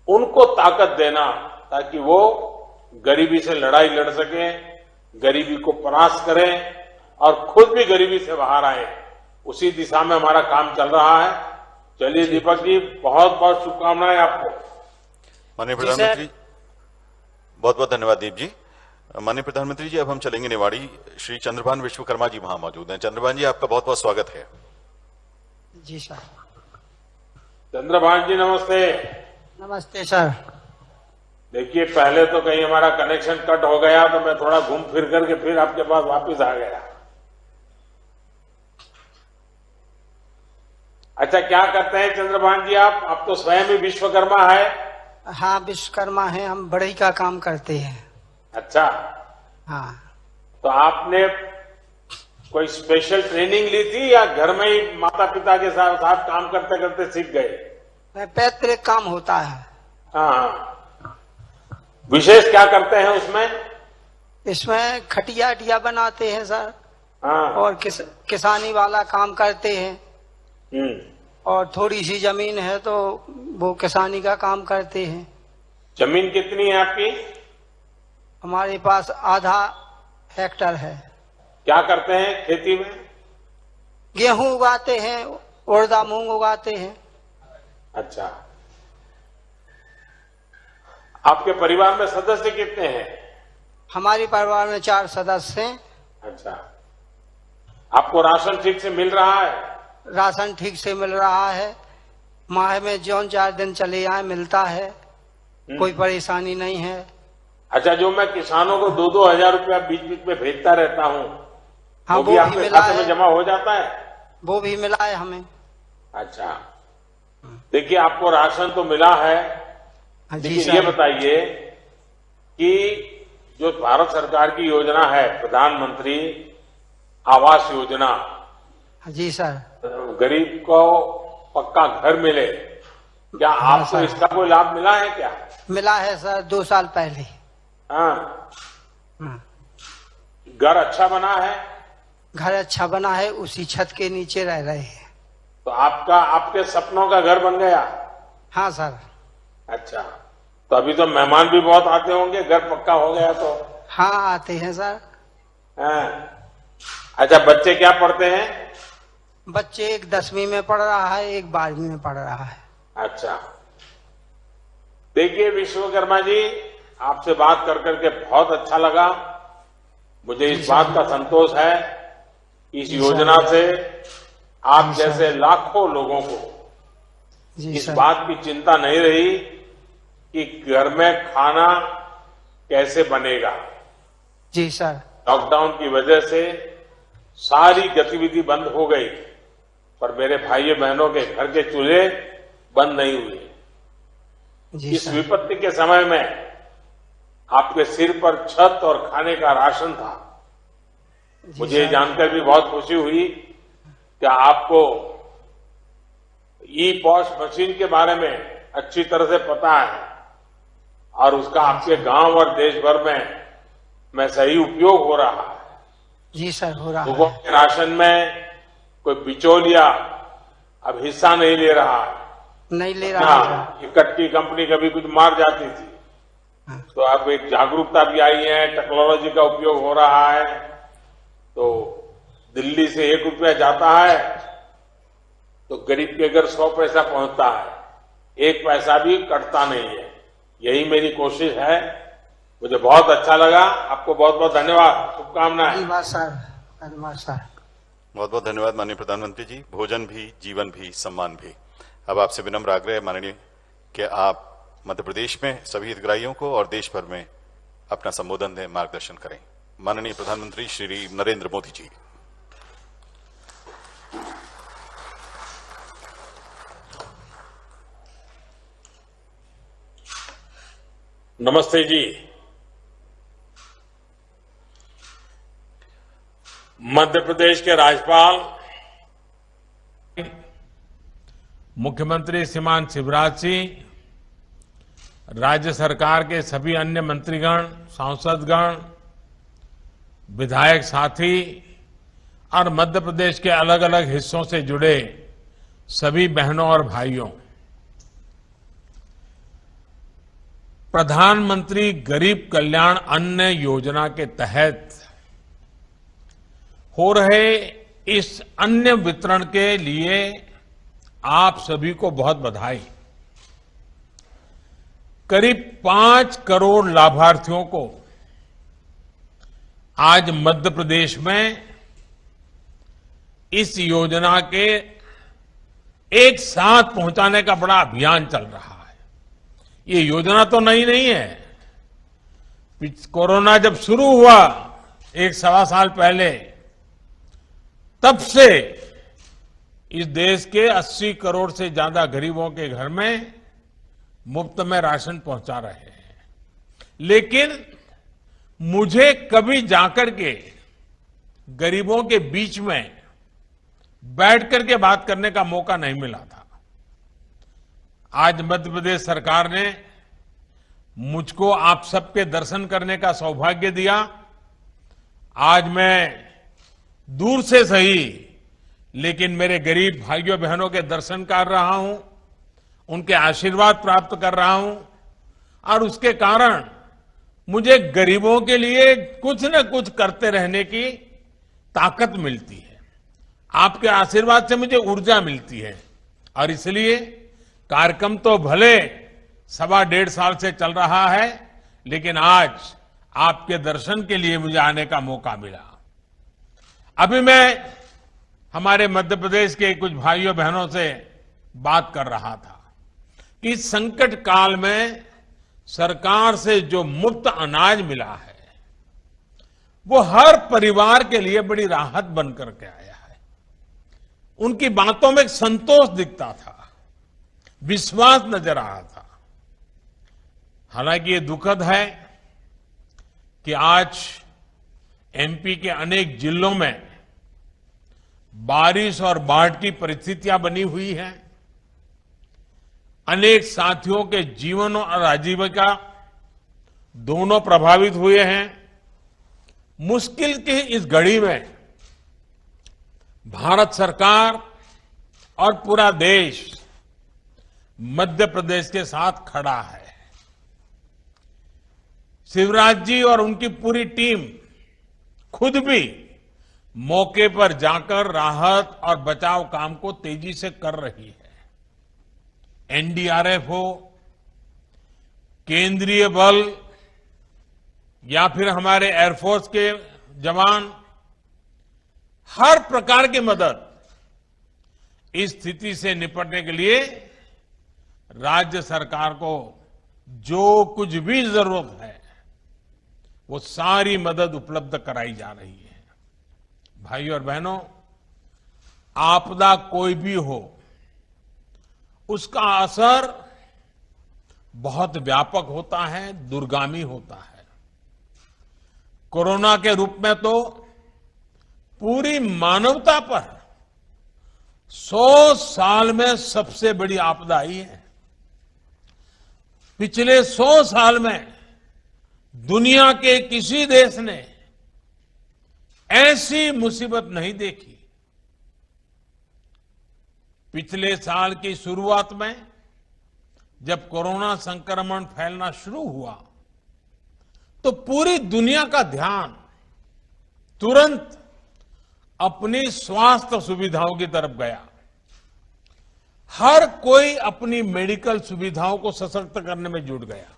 उनको ताकत देना ताकि वो गरीबी से लड़ाई लड़ सके, गरीबी को परास्त करें और खुद भी गरीबी से बाहर आए, उसी दिशा में हमारा काम चल रहा है। चलिए दीपक जी, बहुत बहुत शुभकामनाएं आपको। माननीय प्रधानमंत्री, बहुत बहुत धन्यवाद दीप जी। माननीय प्रधानमंत्री जी, अब हम चलेंगे निवाड़ी। श्री चंद्रभान विश्वकर्मा जी वहां मौजूद हैं। चंद्रभान जी, आपका बहुत बहुत स्वागत है। जी सर। चंद्रभान जी नमस्ते। नमस्ते सर। देखिए, पहले तो कहीं हमारा कनेक्शन कट हो गया तो मैं थोड़ा घूम फिर करके फिर आपके पास वापस आ गया। अच्छा, क्या करते हैं चंद्रभान जी आप तो स्वयं ही विश्वकर्मा है? हाँ, विश्वकर्मा है, हम बढ़ई का काम करते हैं। अच्छा। हाँ। तो आपने कोई स्पेशल ट्रेनिंग ली थी या घर में ही माता पिता के साथ काम करते करते सीख गए? पैतृक काम होता है। हाँ। विशेष क्या करते हैं उसमें? इसमें खटिया अटिया बनाते हैं सर। हाँ। और किसानी वाला काम करते हैं। और थोड़ी सी जमीन है तो वो किसानी का काम करते हैं। जमीन कितनी है आपकी? हमारे पास आधा हेक्टर है। क्या करते हैं खेती में? गेहूं उगाते हैं, उड़दा मूंग उगाते हैं। अच्छा। आपके परिवार में सदस्य कितने हैं? हमारे परिवार में 4 सदस्य हैं। अच्छा। आपको राशन ठीक से मिल रहा है? राशन ठीक से मिल रहा है। माह में जौन 4 दिन चले आए मिलता है, कोई परेशानी नहीं है। अच्छा, जो मैं किसानों को 2-2 हजार रुपया बीच बीच में भेजता रहता हूँ, हाँ, वो भी आपके खाते में जमा हो जाता है? वो भी मिला है हमें। अच्छा, देखिए आपको राशन तो मिला है, लेकिन ये बताइए कि जो भारत सरकार की योजना है प्रधानमंत्री आवास योजना, जी सर, गरीब को पक्का घर मिले, क्या आपको इसका कोई लाभ मिला है क्या? मिला है सर, 2 साल पहले। हाँ, घर अच्छा बना है? घर अच्छा बना है, उसी छत के नीचे रह रहे हैं। तो आपके सपनों का घर बन गया? हाँ सर। अच्छा, तो अभी तो मेहमान भी बहुत आते होंगे, घर पक्का हो गया तो? हाँ आते हैं सर। हाँ। अच्छा, बच्चे क्या पढ़ते हैं? बच्चे एक 10वीं में पढ़ रहा है, एक 12वीं में पढ़ रहा है। अच्छा, देखिए विश्वकर्मा जी, आपसे बात कर करके बहुत अच्छा लगा। मुझे इस बात का संतोष है, इस योजना से आप जैसे लाखों लोगों को इस बात की चिंता नहीं रही कि घर में खाना कैसे बनेगा। जी सर। लॉकडाउन की वजह से सारी गतिविधि बंद हो गई, पर मेरे भाइयों बहनों के घर के चूल्हे बंद नहीं हुए। इस विपत्ति के समय में आपके सिर पर छत और खाने का राशन था। मुझे जानकर भी बहुत खुशी हुई कि आपको ई पॉस मशीन के बारे में अच्छी तरह से पता है और उसका आपके गांव और देश भर में सही उपयोग हो रहा है। जी सर, हो रहा लोगों के राशन में कोई बिचौलिया अब हिस्सा नहीं ले रहा है। नहीं ले रहा है। इकट्ठी कंपनी कभी कुछ मार जाती थी, तो अब एक जागरूकता भी आई है, टेक्नोलॉजी का उपयोग हो रहा है। तो दिल्ली से 1 रुपया जाता है तो गरीब के घर 100 पैसा पहुंचता है, 1 पैसा भी कटता नहीं है। यही मेरी कोशिश है। मुझे बहुत अच्छा लगा। आपको बहुत बहुत धन्यवाद, शुभकामनाएं। धन्यवाद सर, धन्यवाद सर। बहुत बहुत धन्यवाद माननीय प्रधानमंत्री जी। भोजन भी, जीवन भी, सम्मान भी। अब आपसे विनम्र आग्रह है माननीय कि आप मध्य प्रदेश में सभी हितग्राहियों को और देश भर में अपना संबोधन दें, मार्गदर्शन करें। माननीय प्रधानमंत्री श्री नरेंद्र मोदी जी। नमस्ते जी। मध्य प्रदेश के राज्यपाल मुख्यमंत्री श्रीमान शिवराज सिंह, राज्य सरकार के सभी अन्य मंत्रीगण, सांसदगण, विधायक साथी और मध्य प्रदेश के अलग अलग हिस्सों से जुड़े सभी बहनों और भाइयों, प्रधानमंत्री गरीब कल्याण अन्न योजना के तहत हो रहे इस अन्न वितरण के लिए आप सभी को बहुत बधाई। करीब 5 करोड़ लाभार्थियों को आज मध्य प्रदेश में इस योजना के एक साथ पहुंचाने का बड़ा अभियान चल रहा है। ये योजना तो नई नहीं है। कोरोना जब शुरू हुआ 1-1.25 साल पहले, तब से इस देश के 80 करोड़ से ज्यादा गरीबों के घर में मुफ्त में राशन पहुंचा रहे हैं। लेकिन मुझे कभी जाकर के गरीबों के बीच में बैठ करके बात करने का मौका नहीं मिला था। आज मध्य प्रदेश सरकार ने मुझको आप सबके दर्शन करने का सौभाग्य दिया। आज मैं दूर से सही, लेकिन मेरे गरीब भाइयों बहनों के दर्शन कर रहा हूं, उनके आशीर्वाद प्राप्त कर रहा हूं और उसके कारण मुझे गरीबों के लिए कुछ न कुछ करते रहने की ताकत मिलती है। आपके आशीर्वाद से मुझे ऊर्जा मिलती है और इसलिए कार्यक्रम तो भले 1.25 साल से चल रहा है, लेकिन आज आपके दर्शन के लिए मुझे आने का मौका मिला। अभी मैं हमारे मध्य प्रदेश के कुछ भाइयों बहनों से बात कर रहा था कि इस संकट काल में सरकार से जो मुफ्त अनाज मिला है वो हर परिवार के लिए बड़ी राहत बन करके आया है। उनकी बातों में एक संतोष दिखता था, विश्वास नजर आ रहा था। हालांकि ये दुखद है कि आज एमपी के अनेक जिलों में बारिश और बाढ़ की परिस्थितियां बनी हुई हैं। अनेक साथियों के जीवन और आजीविका दोनों प्रभावित हुए हैं। मुश्किल की इस घड़ी में भारत सरकार और पूरा देश मध्य प्रदेश के साथ खड़ा है। शिवराज जी और उनकी पूरी टीम खुद भी मौके पर जाकर राहत और बचाव काम को तेजी से कर रही है। एनडीआरएफ हो, केंद्रीय बल या फिर हमारे एयरफोर्स के जवान, हर प्रकार की मदद इस स्थिति से निपटने के लिए राज्य सरकार को जो कुछ भी जरूरत है वो सारी मदद उपलब्ध कराई जा रही है। भाइयों और बहनों, आपदा कोई भी हो, उसका असर बहुत व्यापक होता है, दूरगामी होता है। कोरोना के रूप में तो पूरी मानवता पर 100 साल में सबसे बड़ी आपदा आई है। पिछले 100 साल में दुनिया के किसी देश ने ऐसी मुसीबत नहीं देखी। पिछले साल की शुरुआत में जब कोरोना संक्रमण फैलना शुरू हुआ तो पूरी दुनिया का ध्यान तुरंत अपनी स्वास्थ्य सुविधाओं की तरफ गया। हर कोई अपनी मेडिकल सुविधाओं को सशक्त करने में जुट गया।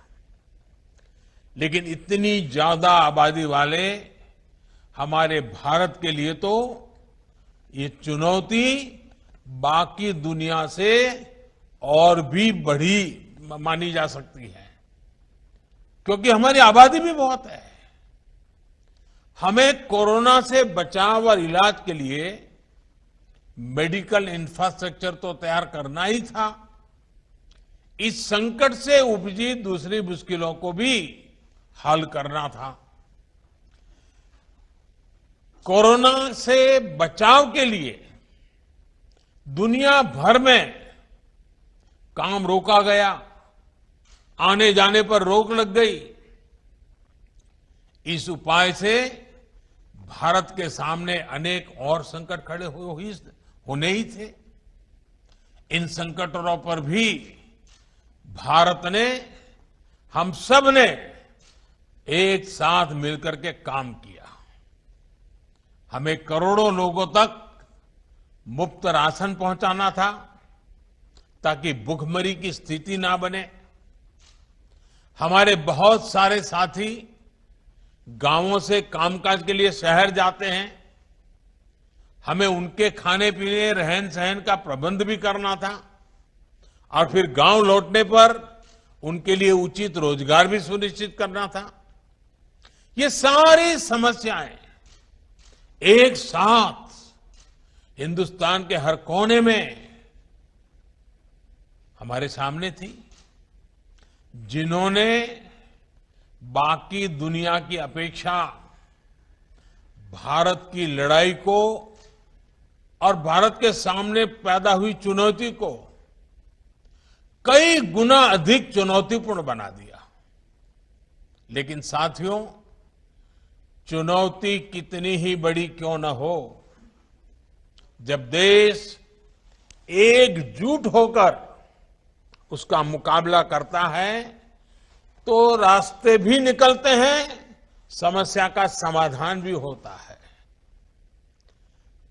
लेकिन इतनी ज्यादा आबादी वाले हमारे भारत के लिए तो ये चुनौती बाकी दुनिया से और भी बड़ी मानी जा सकती है, क्योंकि हमारी आबादी भी बहुत है। हमें कोरोना से बचाव और इलाज के लिए मेडिकल इंफ्रास्ट्रक्चर तो तैयार करना ही था। इस संकट से उपजी दूसरी मुश्किलों को भी हल करना था। कोरोना से बचाव के लिए दुनिया भर में काम रोका गया, आने जाने पर रोक लग गई। इस उपाय से भारत के सामने अनेक और संकट खड़े होने ही थे। इन संकटों पर भी भारत ने, हम सब ने एक साथ मिलकर के काम किया। हमें करोड़ों लोगों तक मुफ्त राशन पहुंचाना था ताकि भुखमरी की स्थिति ना बने। हमारे बहुत सारे साथी गांवों से कामकाज के लिए शहर जाते हैं। हमें उनके खाने पीने, रहन सहन का प्रबंध भी करना था और फिर गांव लौटने पर उनके लिए उचित रोजगार भी सुनिश्चित करना था। ये सारी समस्याएं एक साथ हिंदुस्तान के हर कोने में हमारे सामने थी, जिन्होंने बाकी दुनिया की अपेक्षा भारत की लड़ाई को और भारत के सामने पैदा हुई चुनौती को कई गुना अधिक चुनौतीपूर्ण बना दिया। लेकिन साथियों, चुनौती कितनी ही बड़ी क्यों न हो, जब देश एकजुट होकर उसका मुकाबला करता है तो रास्ते भी निकलते हैं, समस्या का समाधान भी होता है।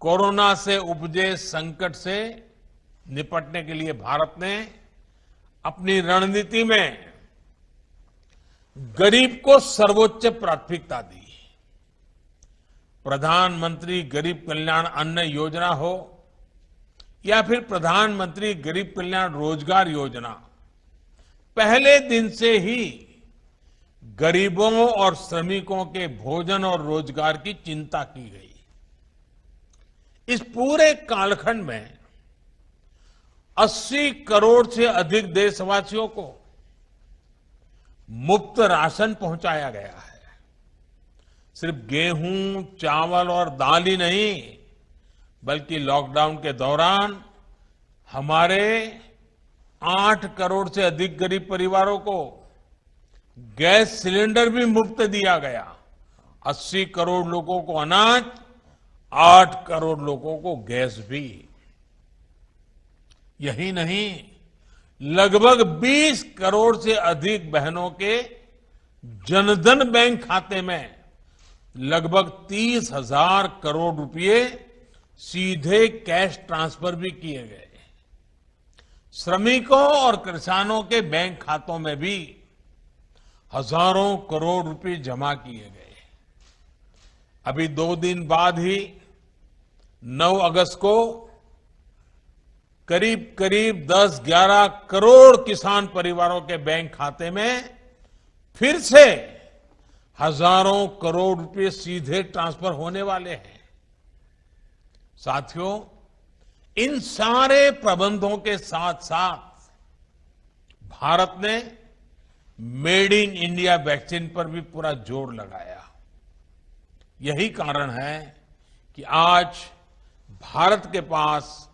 कोरोना से उपजे संकट से निपटने के लिए भारत ने अपनी रणनीति में गरीब को सर्वोच्च प्राथमिकता दी। प्रधानमंत्री गरीब कल्याण अन्न योजना हो या फिर प्रधानमंत्री गरीब कल्याण रोजगार योजना, पहले दिन से ही गरीबों और श्रमिकों के भोजन और रोजगार की चिंता की गई। इस पूरे कालखंड में 80 करोड़ से अधिक देशवासियों को मुफ्त राशन पहुंचाया गया है। सिर्फ गेहूं, चावल और दाल ही नहीं, बल्कि लॉकडाउन के दौरान हमारे 8 करोड़ से अधिक गरीब परिवारों को गैस सिलेंडर भी मुफ्त दिया गया। 80 करोड़ लोगों को अनाज, 8 करोड़ लोगों को गैस भी। यही नहीं, लगभग 20 करोड़ से अधिक बहनों के जनधन बैंक खाते में लगभग 30,000 करोड़ रुपए सीधे कैश ट्रांसफर भी किए गए। श्रमिकों और किसानों के बैंक खातों में भी हजारों करोड़ रुपए जमा किए गए। अभी 2 दिन बाद ही 9 अगस्त को करीब करीब 10-11 करोड़ किसान परिवारों के बैंक खाते में फिर से हजारों करोड़ रुपए सीधे ट्रांसफर होने वाले हैं। साथियों, इन सारे प्रबंधों के साथ साथ भारत ने मेड इन इंडिया वैक्सीन पर भी पूरा जोर लगाया। यही कारण है कि आज भारत के पास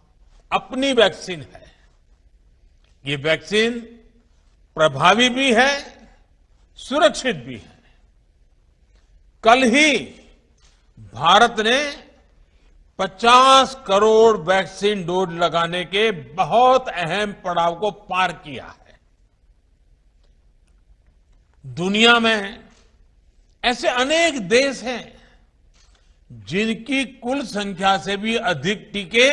अपनी वैक्सीन है। ये वैक्सीन प्रभावी भी है, सुरक्षित भी है। कल ही भारत ने 50 करोड़ वैक्सीन डोज लगाने के बहुत अहम पड़ाव को पार किया है। दुनिया में ऐसे अनेक देश हैं जिनकी कुल संख्या से भी अधिक टीके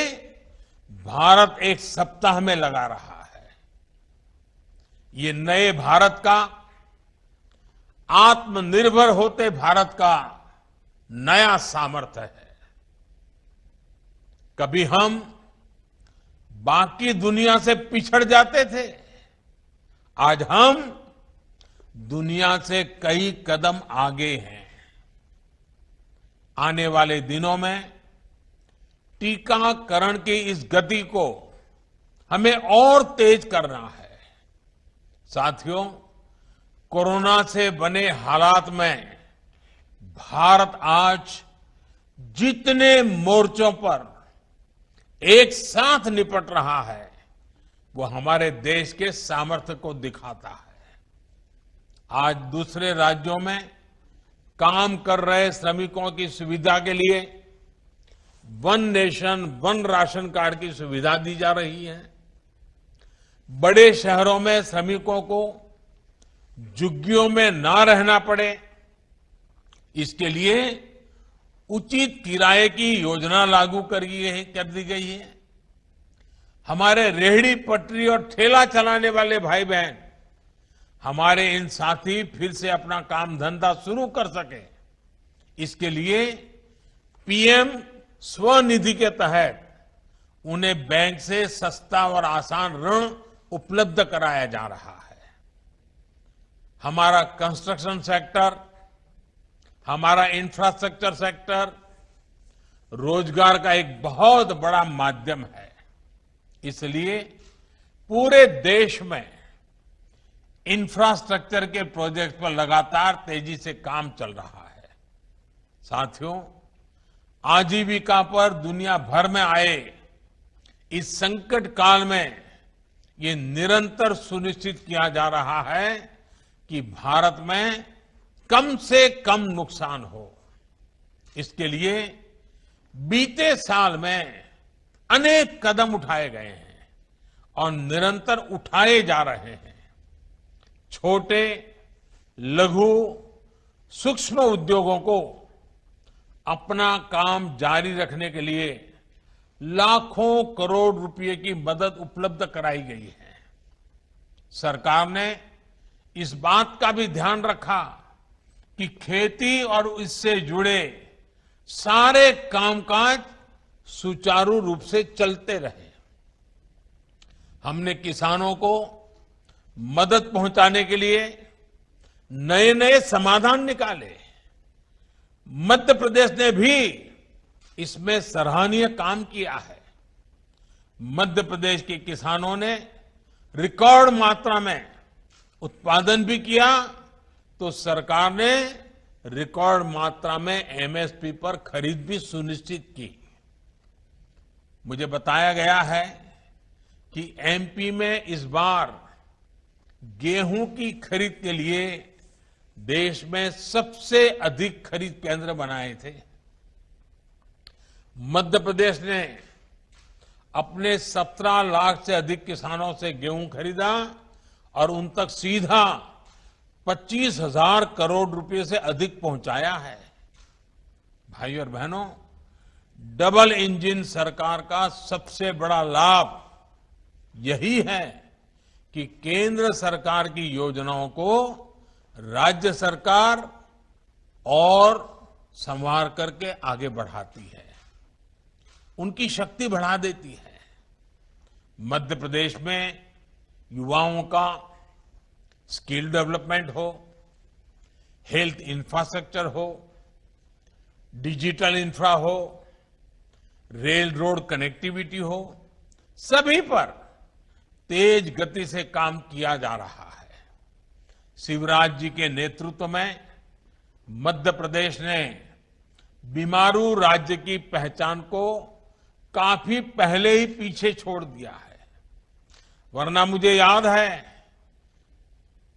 भारत 1 सप्ताह में लगा रहा है। ये नए भारत का, आत्मनिर्भर होते भारत का नया सामर्थ्य है। कभी हम बाकी दुनिया से पिछड़ जाते थे, आज हम दुनिया से कई कदम आगे हैं। आने वाले दिनों में टीकाकरण की इस गति को हमें और तेज करना है। साथियों, कोरोना से बने हालात में भारत आज जितने मोर्चों पर एक साथ निपट रहा है, वो हमारे देश के सामर्थ्य को दिखाता है। आज दूसरे राज्यों में काम कर रहे श्रमिकों की सुविधा के लिए one nation one ration card की सुविधा दी जा रही है। बड़े शहरों में श्रमिकों को झुग्गियों में ना रहना पड़े, इसके लिए उचित किराए की योजना लागू कर दी गई है। हमारे रेहड़ी पटरी और ठेला चलाने वाले भाई बहन, हमारे इन साथी फिर से अपना काम धंधा शुरू कर सके, इसके लिए पीएम स्वनिधि के तहत उन्हें बैंक से सस्ता और आसान ऋण उपलब्ध कराया जा रहा है। हमारा कंस्ट्रक्शन सेक्टर, हमारा इंफ्रास्ट्रक्चर सेक्टर रोजगार का एक बहुत बड़ा माध्यम है। इसलिए पूरे देश में इंफ्रास्ट्रक्चर के प्रोजेक्ट पर लगातार तेजी से काम चल रहा है। साथियों, आजीविका पर दुनिया भर में आए इस संकट काल में ये निरंतर सुनिश्चित किया जा रहा है कि भारत में कम से कम नुकसान हो। इसके लिए बीते साल में अनेक कदम उठाए गए हैं और निरंतर उठाए जा रहे हैं। छोटे, लघु, सूक्ष्म उद्योगों को अपना काम जारी रखने के लिए लाखों करोड़ रुपए की मदद उपलब्ध कराई गई है। सरकार ने इस बात का भी ध्यान रखा कि खेती और इससे जुड़े सारे कामकाज सुचारू रूप से चलते रहे। हमने किसानों को मदद पहुंचाने के लिए नए नए समाधान निकाले। मध्य प्रदेश ने भी इसमें सराहनीय काम किया है। मध्य प्रदेश के किसानों ने रिकॉर्ड मात्रा में उत्पादन भी किया, तो सरकार ने रिकॉर्ड मात्रा में एमएसपी पर खरीद भी सुनिश्चित की। मुझे बताया गया है कि एमपी में इस बार गेहूं की खरीद के लिए देश में सबसे अधिक खरीद केंद्र बनाए थे। मध्य प्रदेश ने अपने 17 लाख से अधिक किसानों से गेहूं खरीदा और उन तक सीधा 25,000 करोड़ रुपए से अधिक पहुंचाया है। भाई और बहनों, डबल इंजन सरकार का सबसे बड़ा लाभ यही है कि केंद्र सरकार की योजनाओं को राज्य सरकार और संवार करके आगे बढ़ाती है, उनकी शक्ति बढ़ा देती है। मध्य प्रदेश में युवाओं का स्किल डेवलपमेंट हो, हेल्थ इंफ्रास्ट्रक्चर हो, डिजिटल इंफ्रा हो, रेल रोड कनेक्टिविटी हो, सभी पर तेज गति से काम किया जा रहा है। शिवराज जी के नेतृत्व में मध्य प्रदेश ने बीमारू राज्य की पहचान को काफी पहले ही पीछे छोड़ दिया है। वरना मुझे याद है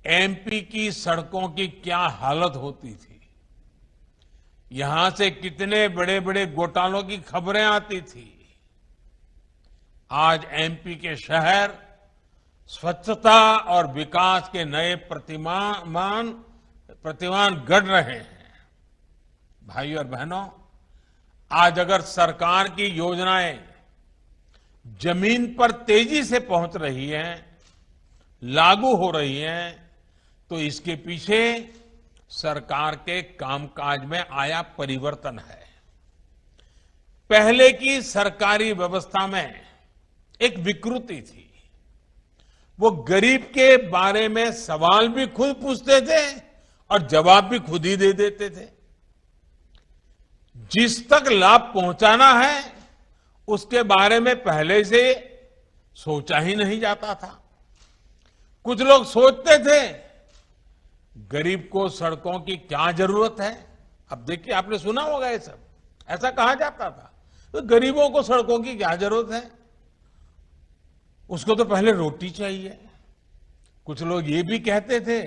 एमपी की सड़कों की क्या हालत होती थी। यहां से कितने बड़े बड़े घोटालों की खबरें आती थी। आज एमपी के शहर स्वच्छता और विकास के नए प्रतिमान गढ़ रहे हैं। भाई और बहनों, आज अगर सरकार की योजनाएं जमीन पर तेजी से पहुंच रही हैं, लागू हो रही हैं, तो इसके पीछे सरकार के कामकाज में आया परिवर्तन है। पहले की सरकारी व्यवस्था में एक विकृति थी। वो गरीब के बारे में सवाल भी खुद पूछते थे और जवाब भी खुद ही दे देते थे। जिस तक लाभ पहुंचाना है उसके बारे में पहले से सोचा ही नहीं जाता था। कुछ लोग सोचते थे गरीब को सड़कों की क्या जरूरत है। अब देखिए, आपने सुना होगा ये सब, ऐसा कहा जाता था, तो गरीबों को सड़कों की क्या जरूरत है, उसको तो पहले रोटी चाहिए। कुछ लोग ये भी कहते थे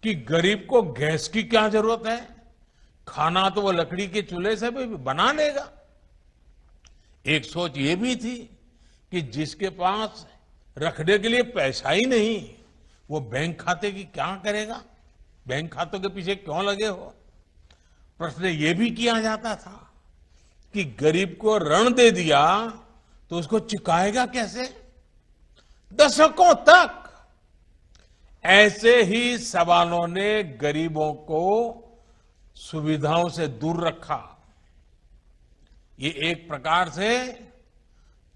कि गरीब को गैस की क्या जरूरत है, खाना तो वो लकड़ी के चूल्हे से भी बना लेगा। एक सोच ये भी थी कि जिसके पास रखने के लिए पैसा ही नहीं, वो बैंक खाते की क्या करेगा, बैंक खातों के पीछे क्यों लगे हो। प्रश्न ये भी किया जाता था कि गरीब को ऋण दे दिया तो उसको चुकाएगा कैसे। दशकों तक ऐसे ही सवालों ने गरीबों को सुविधाओं से दूर रखा। ये एक प्रकार से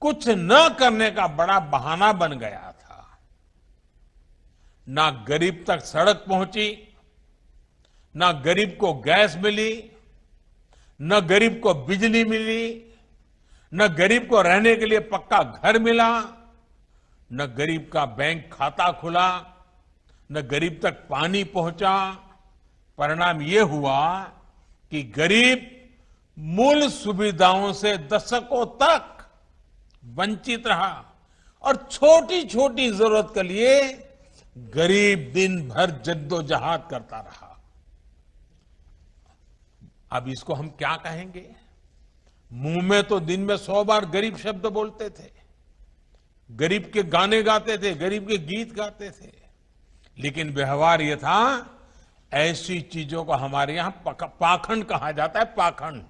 कुछ न करने का बड़ा बहाना बन गया था। ना गरीब तक सड़क पहुंची, ना गरीब को गैस मिली, न गरीब को बिजली मिली, न गरीब को रहने के लिए पक्का घर मिला, न गरीब का बैंक खाता खुला, न गरीब तक पानी पहुंचा। परिणाम ये हुआ कि गरीब मूल सुविधाओं से दशकों तक वंचित रहा और छोटी छोटी जरूरत के लिए गरीब दिन भर जद्दोजहद करता रहा। अब इसको हम क्या कहेंगे। मुंह में तो दिन में 100 बार गरीब शब्द बोलते थे, गरीब के गाने गाते थे, गरीब के गीत गाते थे, लेकिन व्यवहार ये था, ऐसी चीजों को हमारे यहां पाखंड कहा जाता है। पाखंड,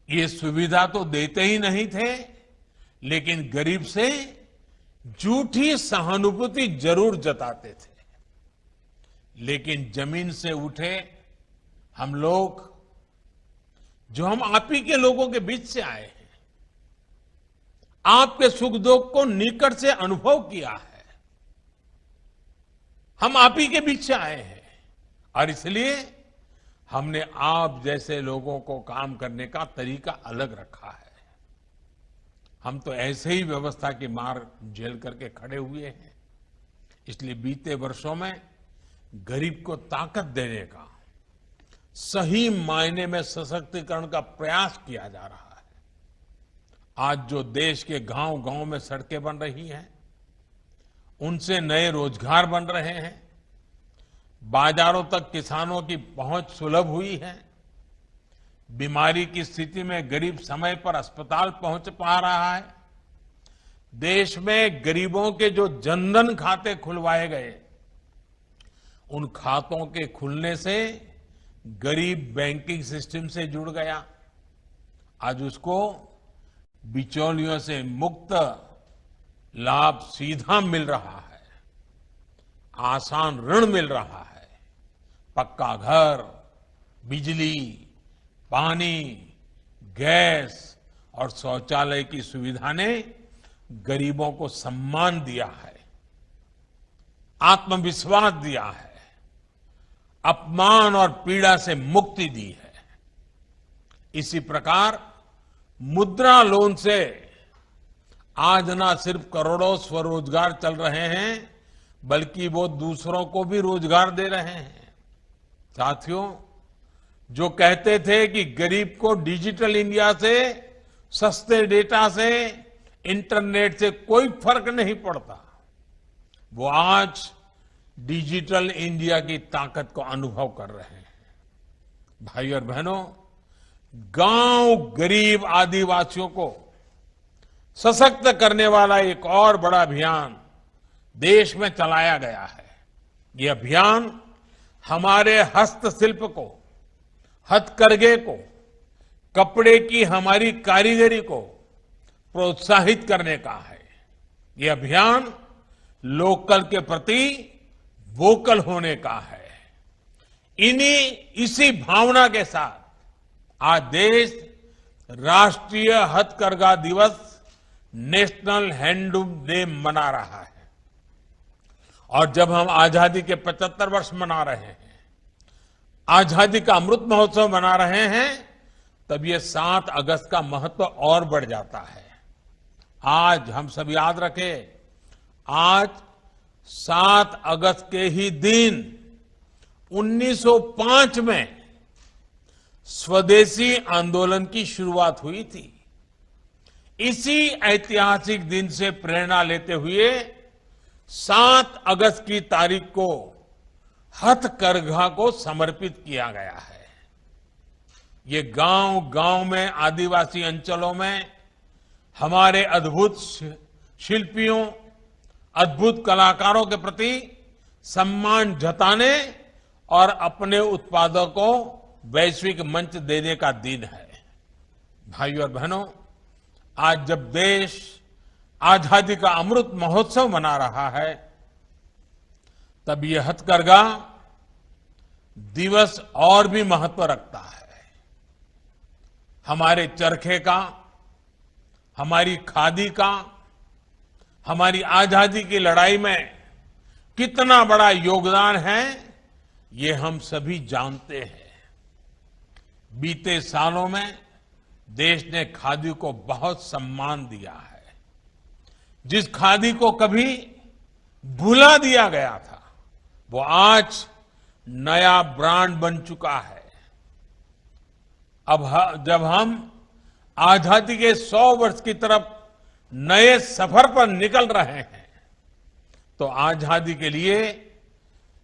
ये सुविधा तो देते ही नहीं थे, लेकिन गरीब से झूठी सहानुभूति जरूर जताते थे। लेकिन जमीन से उठे हम लोग, जो हम आप ही के लोगों के बीच से आए हैं, आपके सुख दुख को निकट से अनुभव किया है, हम आप ही के बीच से आए हैं और इसलिए हमने आप जैसे लोगों को काम करने का तरीका अलग रखा है। हम तो ऐसे ही व्यवस्था की मार झेल करके खड़े हुए हैं। इसलिए बीते वर्षों में गरीब को ताकत देने का, सही मायने में सशक्तिकरण का प्रयास किया जा रहा है। आज जो देश के गांव-गांव में सड़कें बन रही हैं, उनसे नए रोजगार बन रहे हैं, बाजारों तक किसानों की पहुंच सुलभ हुई है, बीमारी की स्थिति में गरीब समय पर अस्पताल पहुंच पा रहा है, देश में गरीबों के जो जनधन खाते खुलवाए गए, उन खातों के खुलने से गरीब बैंकिंग सिस्टम से जुड़ गया। आज उसको बिचौलियों से मुक्त लाभ सीधा मिल रहा है, आसान ऋण मिल रहा है, पक्का घर, बिजली, पानी, गैस और शौचालय की सुविधा ने गरीबों को सम्मान दिया है, आत्मविश्वास दिया है, अपमान और पीड़ा से मुक्ति दी है। इसी प्रकार मुद्रा लोन से आज न सिर्फ करोड़ों स्वरोजगार चल रहे हैं, बल्कि वो दूसरों को भी रोजगार दे रहे हैं। साथियों, जो कहते थे कि गरीब को डिजिटल इंडिया से, सस्ते डेटा से, इंटरनेट से कोई फर्क नहीं पड़ता, वो आज डिजिटल इंडिया की ताकत को अनुभव कर रहे हैं। भाई और बहनों, गांव गरीब आदिवासियों को सशक्त करने वाला एक और बड़ा अभियान देश में चलाया गया है। ये अभियान हमारे हस्तशिल्प को, हथकरघे को, कपड़े की हमारी कारीगरी को प्रोत्साहित करने का है। ये अभियान लोकल के प्रति वोकल होने का है। इसी भावना के साथ आज देश राष्ट्रीय हथकरघा दिवस, नेशनल हैंडलूम डे मना रहा है। और जब हम आजादी के 75 वर्ष मना रहे हैं, आजादी का अमृत महोत्सव मना रहे हैं, तब ये 7 अगस्त का महत्व और बढ़ जाता है। आज हम सब याद रखें, आज 7 अगस्त के ही दिन 1905 में स्वदेशी आंदोलन की शुरुआत हुई थी। इसी ऐतिहासिक दिन से प्रेरणा लेते हुए 7 अगस्त की तारीख को हथकरघा को समर्पित किया गया है। ये गांव-गांव में, आदिवासी अंचलों में हमारे अद्भुत शिल्पियों, अद्भुत कलाकारों के प्रति सम्मान जताने और अपने उत्पादों को वैश्विक मंच देने का दिन है। भाइयों और बहनों, आज जब देश आजादी का अमृत महोत्सव मना रहा है, तब ये हथकरघा दिवस और भी महत्व रखता है। हमारे चरखे का, हमारी खादी का, हमारी आजादी की लड़ाई में कितना बड़ा योगदान है, ये हम सभी जानते हैं। बीते सालों में देश ने खादी को बहुत सम्मान दिया है। जिस खादी को कभी भुला दिया गया था, वो आज नया ब्रांड बन चुका है। अब जब हम आजादी के 100 वर्ष की तरफ नए सफर पर निकल रहे हैं, तो आजादी के लिए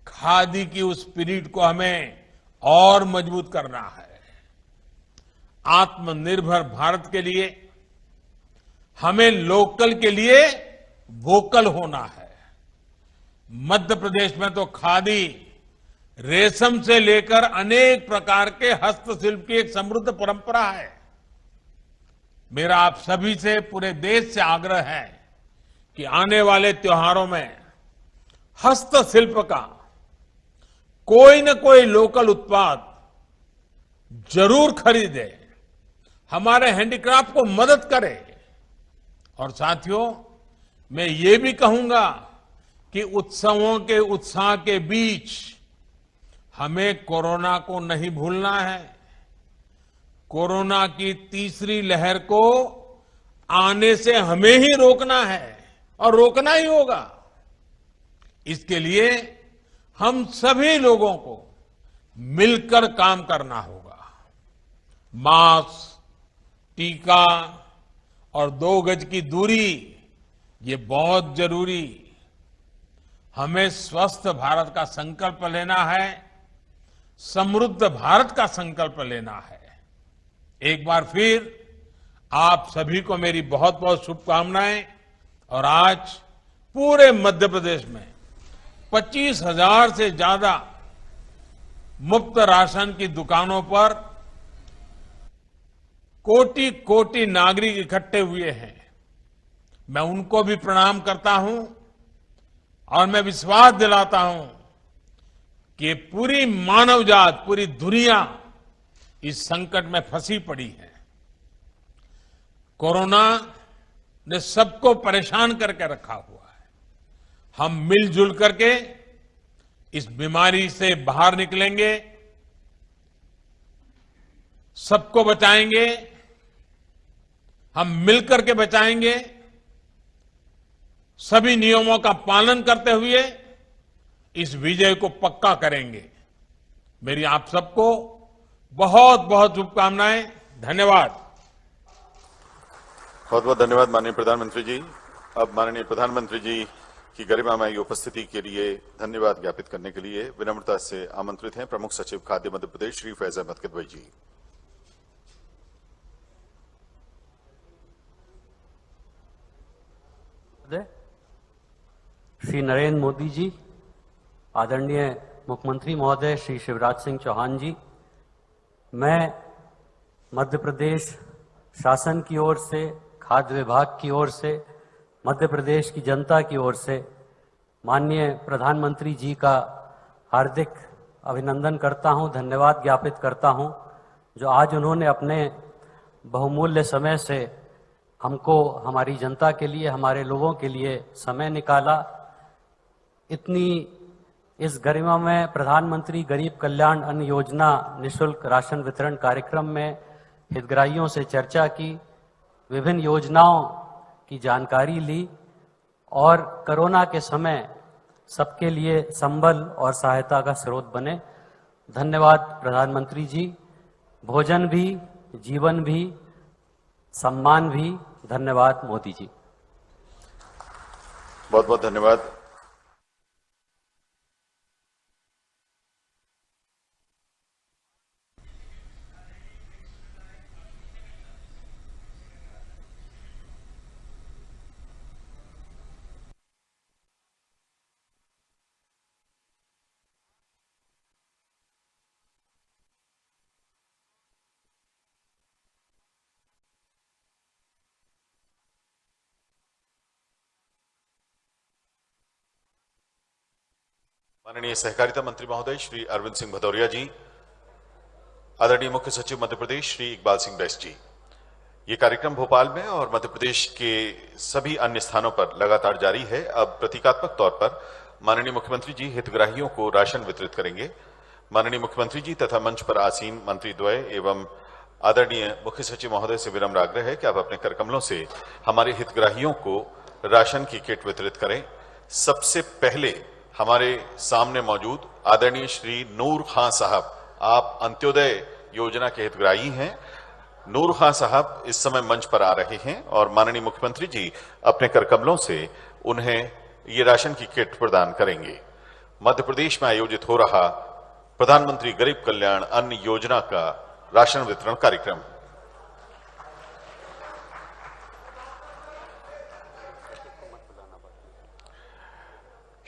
खादी की उस स्पिरिट को हमें और मजबूत करना है। आत्मनिर्भर भारत के लिए हमें लोकल के लिए वोकल होना है। मध्य प्रदेश में तो खादी, रेशम से लेकर अनेक प्रकार के हस्तशिल्प की एक समृद्ध परंपरा है। मेरा आप सभी से, पूरे देश से आग्रह है कि आने वाले त्योहारों में हस्तशिल्प का कोई न कोई लोकल उत्पाद जरूर खरीदे, हमारे हैंडीक्राफ्ट को मदद करे। और साथियों, मैं ये भी कहूंगा कि उत्सवों के उत्साह के बीच हमें कोरोना को नहीं भूलना है। कोरोना की तीसरी लहर को आने से हमें ही रोकना है और रोकना ही होगा। इसके लिए हम सभी लोगों को मिलकर काम करना होगा। मास्क, टीका और 2 गज की दूरी ये बहुत जरूरी। हमें स्वस्थ भारत का संकल्प लेना है, समृद्ध भारत का संकल्प लेना है। एक बार फिर आप सभी को मेरी बहुत बहुत शुभकामनाएं। और आज पूरे मध्य प्रदेश में 25,000 से ज्यादा मुफ्त राशन की दुकानों पर कोटि कोटि नागरिक इकट्ठे हुए हैं। मैं उनको भी प्रणाम करता हूं और मैं विश्वास दिलाता हूं कि पूरी मानव जात, पूरी दुनिया इस संकट में फंसी पड़ी है। कोरोना ने सबको परेशान करके रखा हुआ है। हम मिलजुल करके इस बीमारी से बाहर निकलेंगे, सबको बचाएंगे, हम मिलकर के बचाएंगे। सभी नियमों का पालन करते हुए इस विजय को पक्का करेंगे। मेरी आप सबको बहुत बहुत शुभकामनाएं। धन्यवाद। बहुत बहुत धन्यवाद माननीय प्रधानमंत्री जी। अब माननीय प्रधानमंत्री जी की गरिमामयी उपस्थिति के लिए धन्यवाद ज्ञापित करने के लिए विनम्रता से आमंत्रित हैं प्रमुख सचिव खाद्य मध्य प्रदेश श्री फैज अहमद किदवई जी। श्री नरेंद्र मोदी जी, आदरणीय मुख्यमंत्री महोदय श्री शिवराज सिंह चौहान जी, मैं मध्य प्रदेश शासन की ओर से, खाद्य विभाग की ओर से, मध्य प्रदेश की जनता की ओर से माननीय प्रधानमंत्री जी का हार्दिक अभिनंदन करता हूं, धन्यवाद ज्ञापित करता हूं, जो आज उन्होंने अपने बहुमूल्य समय से हमको, हमारी जनता के लिए, हमारे लोगों के लिए समय निकाला। इतनी इस गरिमा में प्रधानमंत्री गरीब कल्याण अन्न योजना निःशुल्क राशन वितरण कार्यक्रम में हितग्राहियों से चर्चा की, विभिन्न योजनाओं की जानकारी ली और कोरोना के समय सबके लिए संबल और सहायता का स्रोत बने। धन्यवाद प्रधानमंत्री जी। भोजन भी, जीवन भी, सम्मान भी। धन्यवाद मोदी जी। बहुत बहुत धन्यवाद। माननीय सहकारिता मंत्री महोदय श्री अरविंद सिंह भदौरिया जी, आदरणीय मुख्य सचिव मध्य प्रदेश श्री इकबाल सिंह बैस जी। ये कार्यक्रम भोपाल में और मध्य प्रदेश के सभी अन्य स्थानों पर लगातार जारी है। अब प्रतीकात्मक तौर पर माननीय मुख्यमंत्री जी हितग्राहियों को राशन वितरित करेंगे। माननीय मुख्यमंत्री जी तथा मंच पर आसीन मंत्री द्वय एवं आदरणीय मुख्य सचिव महोदय से विनम्र आग्रह है कि आप अपने करकमलों से हमारे हितग्राहियों को राशन की किट वितरित करें। सबसे पहले हमारे सामने मौजूद आदरणीय श्री नूर खां साहब, आप अंत्योदय योजना के हितग्राही हैं। नूर खां साहब इस समय मंच पर आ रहे हैं और माननीय मुख्यमंत्री जी अपने करकमलों से उन्हें ये राशन की किट प्रदान करेंगे। मध्य प्रदेश में आयोजित हो रहा प्रधानमंत्री गरीब कल्याण अन्न योजना का राशन वितरण कार्यक्रम।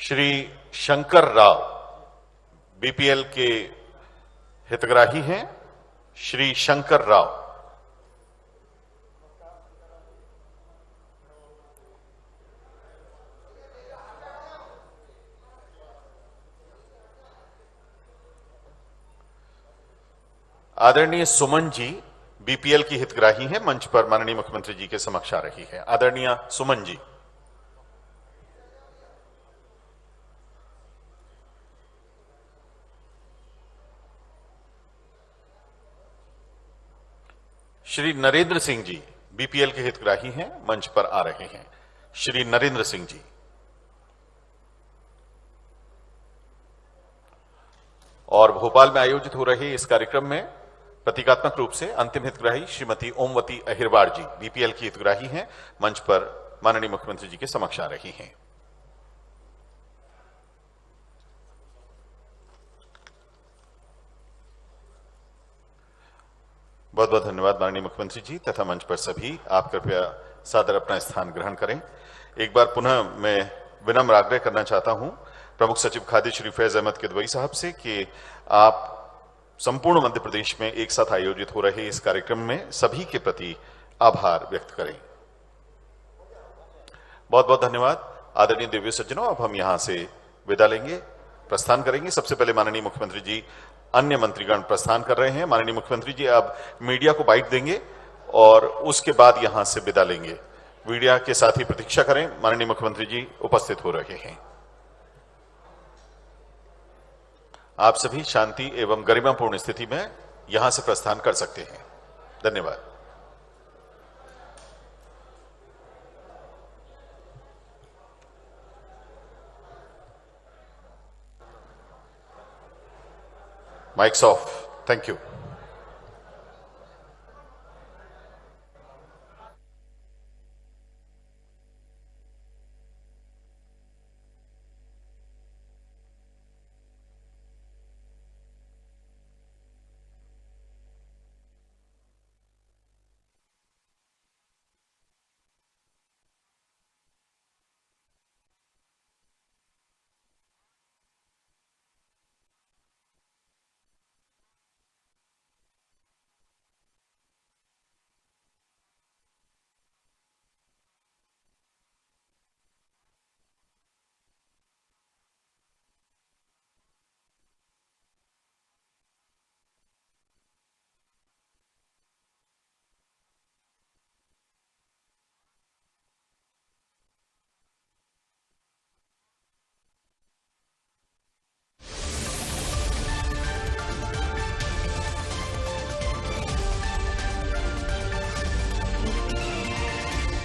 श्री शंकर राव बीपीएल के हितग्राही हैं। श्री शंकर राव, आदरणीय सुमन जी बीपीएल की हितग्राही हैं, मंच पर माननीय मुख्यमंत्री जी के समक्ष आ रही है। आदरणीय सुमन जी। श्री नरेंद्र सिंह जी बीपीएल के हितग्राही हैं, मंच पर आ रहे हैं। श्री नरेंद्र सिंह जी। और भोपाल में आयोजित हो रहे इस कार्यक्रम में प्रतीकात्मक रूप से अंतिम हितग्राही श्रीमती ओमवती अहिरवार जी बीपीएल की हितग्राही हैं, मंच पर माननीय मुख्यमंत्री जी के समक्ष आ रही हैं। बहुत बहुत धन्यवाद माननीय मुख्यमंत्री जी तथा मंच पर सभी। आप कृपया सादर अपना स्थान ग्रहण करें। एक बार पुनः मैं विनम्र आग्रह करना चाहता हूं प्रमुख सचिव खाद्य श्री फैज अहमद किदवई साहब से कि आप संपूर्ण मध्य प्रदेश में एक साथ आयोजित हो रहे इस कार्यक्रम में सभी के प्रति आभार व्यक्त करें। बहुत बहुत धन्यवाद। आदरणीय दिव्य सज्जनों, अब हम यहां से विदा लेंगे, प्रस्थान करेंगे। सबसे पहले माननीय मुख्यमंत्री जी, अन्य मंत्रीगण प्रस्थान कर रहे हैं। माननीय मुख्यमंत्री जी अब मीडिया को बाइट देंगे और उसके बाद यहां से विदा लेंगे। मीडिया के साथ ही प्रतीक्षा करें, माननीय मुख्यमंत्री जी उपस्थित हो रहे हैं। आप सभी शांति एवं गरिमापूर्ण स्थिति में यहां से प्रस्थान कर सकते हैं। धन्यवाद। Mics of. Thank you.